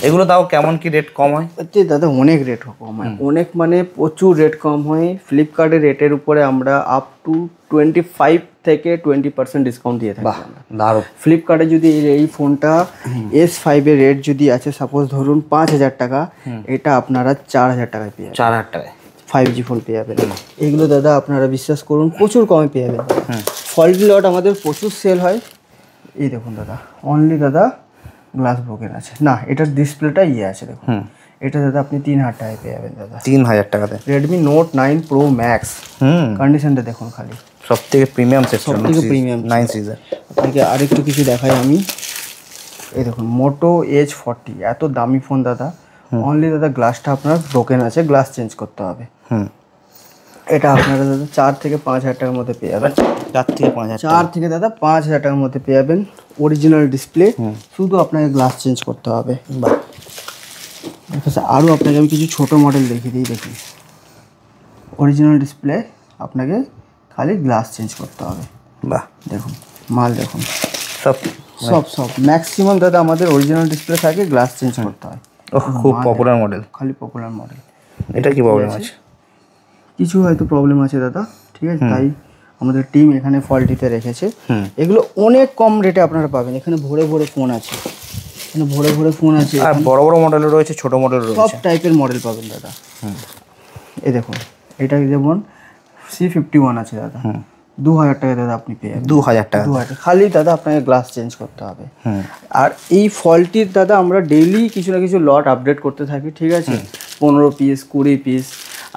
এগুলো তাও কেমন কি রেট কম হয়? দাদা অনেক রেট কম হয়, অনেক মানে প্রচুর রেট কম হয়। ফ্লিপকার্টের রেটের উপরে আমরা আপ টু 25 থেকে 20% ডিসকাউন্ট দিয়ে থাকি। দারুণ। ফ্লিপকার্টে যদি এই ফোনটা S5 এর রেট যদি আছে সাপোজ ধরুন 5000 টাকা, এটা আপনারা 4000 টাকায় পেয়ে যাবেন। 4000 টাকায় 5G ফোন পেয়ে যাবেন। এগুলো দাদা আপনারা বিশ্বাস করুন প্রচুর কমে পেয়ে যাবেন। ফল্টি লট আমাদের প্রচুর সেল হয়। এই দেখুন দাদা, অনলি দাদা গ্লাস ব্রোকেন আছে না, এটার ডিসপ্লেটা আছে দেখুন। এটা দাদা আপনি 3000 টাকায় পেয়ে যাবেন দাদা। 3000 টাকাতে Redmi Note 9 Pro Max। কন্ডিশনটা দেখুন খালি, সবথেকে প্রিমিয়াম সেকশন, সবথেকে প্রিমিয়াম 9 সিরিজের। আপনাকে আরেকটু কিছু দেখাই আমি। এই দেখুন Moto Edge 40, এত দামি ফোন দাদা। অনলি দাদা গ্লাসটা আপনার ব্রোকেন আছে, গ্লাস চেঞ্জ করতে হবে। এটা আপনারা দাদা 4 থেকে 5000 টাকার মধ্যে পেয়ে যাবেন। 4 থেকে দাদা 5000 টাকার মধ্যে পেয়ে যাবেন। অরিজিনাল ডিসপ্লে, শুধু আপনাকে গ্লাস চেঞ্জ করতে হবে। আরও আপনাকে আমি কিছু ছোটো মডেল দেখিয়ে দিই। দেখুন অরিজিনাল ডিসপ্লে, আপনাকে খালি গ্লাস চেঞ্জ করতে হবে। বাহ, দেখুন মাল দেখুন, সব ম্যাক্সিমাম দাদা আমাদের অরিজিনাল ডিসপ্লে থাকে, গ্লাস চেঞ্জ করতে হয়। খুব পপুলার মডেল, খালি পপুলার মডেল। এটা কি প্রবলেম আছে? কিছু হয়তো প্রবলেম আছে দাদা, ঠিক আছে, তাই আমাদের টিম এখানে ফল্টিতে রেখেছে। এগুলো অনেক কম রেটে আপনারা পাবেন। এখানে ভরে ফোন আছে, এখানে ভরে ফোন আছে। আর বড় মডেলও রয়েছে, ছোট মডেল রয়েছে, সব টাইপের মডেল পাবেন দাদা। এই দেখুন, এটা যেমন C51 আছে দাদা, 2000 টাকা দাদা আপনি পেয়ে যাবেন। 2000 টাকা খালি দাদা আপনাকে গ্লাস চেঞ্জ করতে হবে। আর এই ফল্টির দাদা আমরা ডেইলি কিছু না কিছু লট আপডেট করতে থাকি, ঠিক আছে। 15 পিস 20 পিস।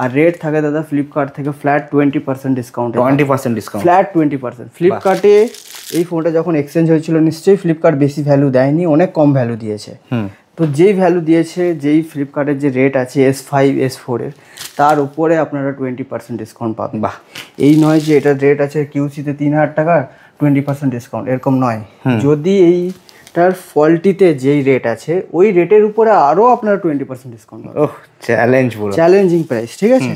আর রেট থাকে দাদা ফ্লিপকার্ট থেকে ফ্ল্যাট 20% ডিসকাউন্ট। 20% discount, flat 20%। ফ্লিপকার্টে এই ফোনটা যখন এক্সচেঞ্জ হয়েছিল, নিশ্চয়ই ফ্লিপকার্ট বেশি ভ্যালু দেয়নি, অনেক কম ভ্যালু দিয়েছে। তো যেই ভ্যালু দিয়েছে, যেই ফ্লিপকার্টের যে রেট আছে S5 S4 এর, তার উপরে আপনারা 20% ডিসকাউন্ট পাবেন। বাহ, এই নয় যে এটার রেট আছে কিউসিতে 3000 টাকার 20% ডিসকাউন্ট, এরকম নয়। যদি এইটার ফল্টিতে যেই রেট আছে, ওই রেটের উপরে আরও আপনারা 20% ডিসকাউন্ট পাবেন। চ্যালেঞ্জিং প্রাইস, ঠিক আছে।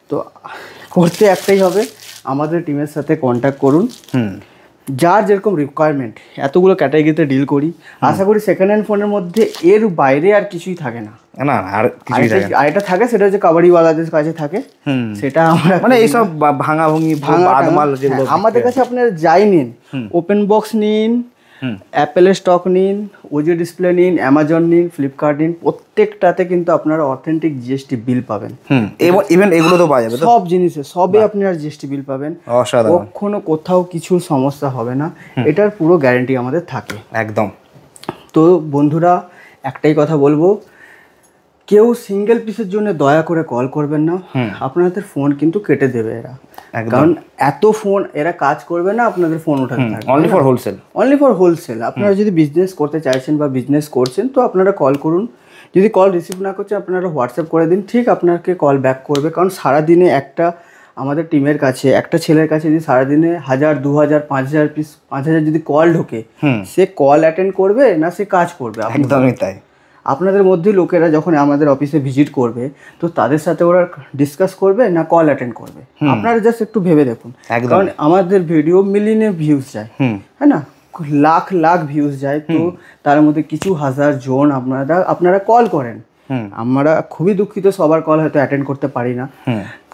তো করতে একটাই হবে, আমাদের টিমের সাথে কন্ট্যাক্ট করুন। যার যেরকম রিকোয়ারমেন্ট, এতগুলো ক্যাটাগরিতে ডিল করি। আশা করি সেকেন্ড হ্যান্ড ফোনের মধ্যে এর বাইরে আর কিছুই থাকে না। আর এটা থাকে, সেটা হচ্ছে কাবাডিওয়ালাদের কাছে থাকে। সেটা আমরা মানে এইসব ভাঙা মাল যেগুলো আমাদের কাছে আপনারা যাই নিন, ওপেন বক্স নিন, অ্যাপেলের স্টক নিন, ওজি ডিসপ্লে নিন, অ্যামাজন নিন, ফ্লিপকার্ট নিন, প্রত্যেকটাতে কিন্তু আপনারা অথেন্টিক জিএসটি বিল পাবেন। ইভেন এগুলো তো পাওয়া যাবে, সব জিনিসে সবে আপনারা জিএসটি বিল পাবেন। কখনো কোথাও কিছু সমস্যা হবে না, এটার পুরো গ্যারান্টি আমাদের থাকে একদম। তো বন্ধুরা, একটাই কথা বলবো, কেউ সিঙ্গেল পিসের জন্য দয়া করে কল করবেন না। আপনাদের ফোন কিন্তু কেটে দেবে এরা, কারণ এত ফোন এরা কাজ করবে না, আপনাদের ফোন ওঠাতে থাকবে। Only for wholesale. আপনারা যদি বিজনেস করতে চাইছেন বা বিজনেস করছেন, তো আপনারা কল করুন। যদি কল রিসিভ না করছে আপনারা হোয়াটসঅ্যাপ করে দিন, ঠিক আপনাকে কল ব্যাক করবে। কারণ সারাদিনে একটা আমাদের টিমের কাছে একটা ছেলের কাছে যদি সারাদিনে 1000, 2000, 5000 পিস 5000 যদি কল ঢোকে, সে কল অ্যাটেন্ড করবে না সে কাজ করবে? একদমই তাই। আপনাদের মধ্যে লোকেরা যখন আমাদের অফিসে ভিজিট করবে তো তাদের সাথে ওরা ডিসকাস করবে না কল অ্যাটেন্ড করবে? আপনারা জাস্ট একটু ভেবে দেখুন। কারণ আমাদের ভিডিও মিলিয়নে ভিউজ যায়, হ্যাঁ না, লাখ লাখ ভিউজ যায়, তো তার মধ্যে কিছু হাজার জন আপনারা কল করেন। আমরা খুবই দুঃখিত, সবার কল হয়তো অ্যাটেন্ড করতে পারি না,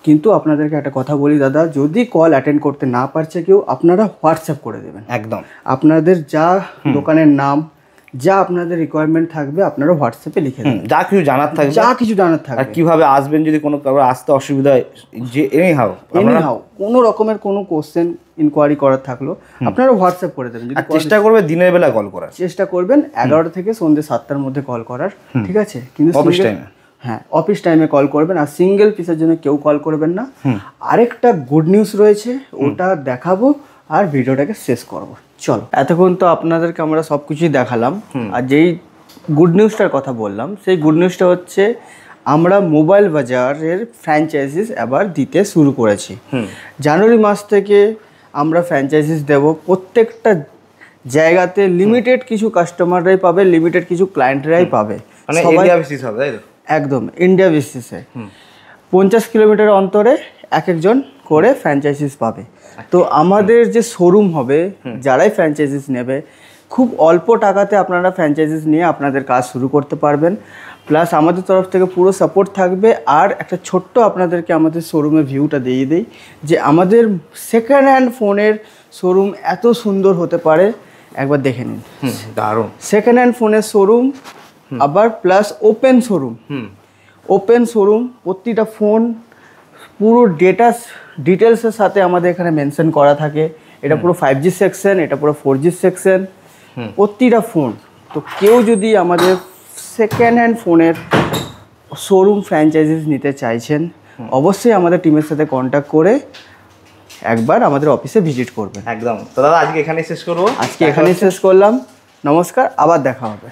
কিন্তু আপনাদেরকে একটা কথা বলি দাদা, যদি কল অ্যাটেন্ড করতে না পারছে কেউ, আপনারা হোয়াটসঅ্যাপ করে দেবেন। একদম আপনাদের যা দোকানের নাম, যা আপনাদের রিকোয়ারমেন্ট থাকবে আপনারা হোয়াটসঅ্যাপে লিখে দেবেন, যা কিছু জানার থাকবে, আর কিভাবে আসবেন, যদি কোনো কারো আসতে অসুবিধা হয়, যে এনিহাউ কোনো রকমের কোনো কোশ্চেন ইনকোয়ারি করার থাকলো আপনারা হোয়াটসঅ্যাপ করে দেবেন। যদি চেষ্টা করবে দিনের বেলা কল করার, চেষ্টা করবেন 11টা থেকে সন্ধ্যে 7টার মধ্যে কল করার, ঠিক আছে? কিন্তু অফিস টাইমে, হ্যাঁ অফিস টাইমে কল করবেন, আর সিঙ্গেল পিসের জন্য কেউ কল করবেন না। আরেকটা গুড নিউজ রয়েছে, ওটা দেখাবো আর ভিডিওটাকে শেষ করব। চলো, এতক্ষণ তো আপনাদেরকে আমরা সব কিছুই দেখালাম, আর যেই গুড নিউজটার কথা বললাম সেই গুড নিউজটা হচ্ছে আমরা মোবাইল বাজারের ফ্র্যাঞ্চাইজিস আবার দিতে শুরু করেছি। জানুয়ারি মাস থেকে আমরা ফ্র্যাঞ্চাইজিস দেব। প্রত্যেকটা জায়গাতে লিমিটেড কিছু কাস্টমাররাই পাবে, লিমিটেড কিছু ক্লায়েন্টরাই পাবে, মানে ইন্ডিয়া বেসিস হবে, তাই তো? একদম ইন্ডিয়া বেসিসে 50 কিলোমিটার অন্তরে এক একজন করে ফ্র্যাঞ্চাইজিস পাবে। তো আমাদের যে শোরুম হবে, যারাই ফ্র্যাঞ্চাইজিস নেবে, খুব অল্প টাকাতে আপনারা ফ্র্যাঞ্চাইজিস নিয়ে আপনাদের কাজ শুরু করতে পারবেন। প্লাস আমাদের তরফ থেকে পুরো সাপোর্ট থাকবে। আর একটা ছোট্ট আপনাদেরকে আমাদের শোরুমের ভিউটা দিয়ে দিই, যে আমাদের সেকেন্ড হ্যান্ড ফোনের শোরুম এত সুন্দর হতে পারে, একবার দেখে নিন। দারুণ সেকেন্ড হ্যান্ড ফোনের শোরুম, আবার প্লাস ওপেন শোরুম, প্রতিটা ফোন পুরো ডিটেলসের সাথে আমাদের এখানে মেনশন করা থাকে। এটা পুরো 5G সেকশন, এটা পুরো 4G সেকশন, প্রতিটা ফোন। তো কেউ যদি আমাদের সেকেন্ড হ্যান্ড ফোনের শোরুম ফ্র্যাঞ্চাইজিস নিতে চাইছেন, অবশ্যই আমাদের টিমের সাথে কন্ট্যাক্ট করে একবার আমাদের অফিসে ভিজিট করবেন। একদম। তো দাদা আজকে এখানেই শেষ করবো, আজকে এখানেই শেষ করলাম। নমস্কার, আবার দেখা হবে।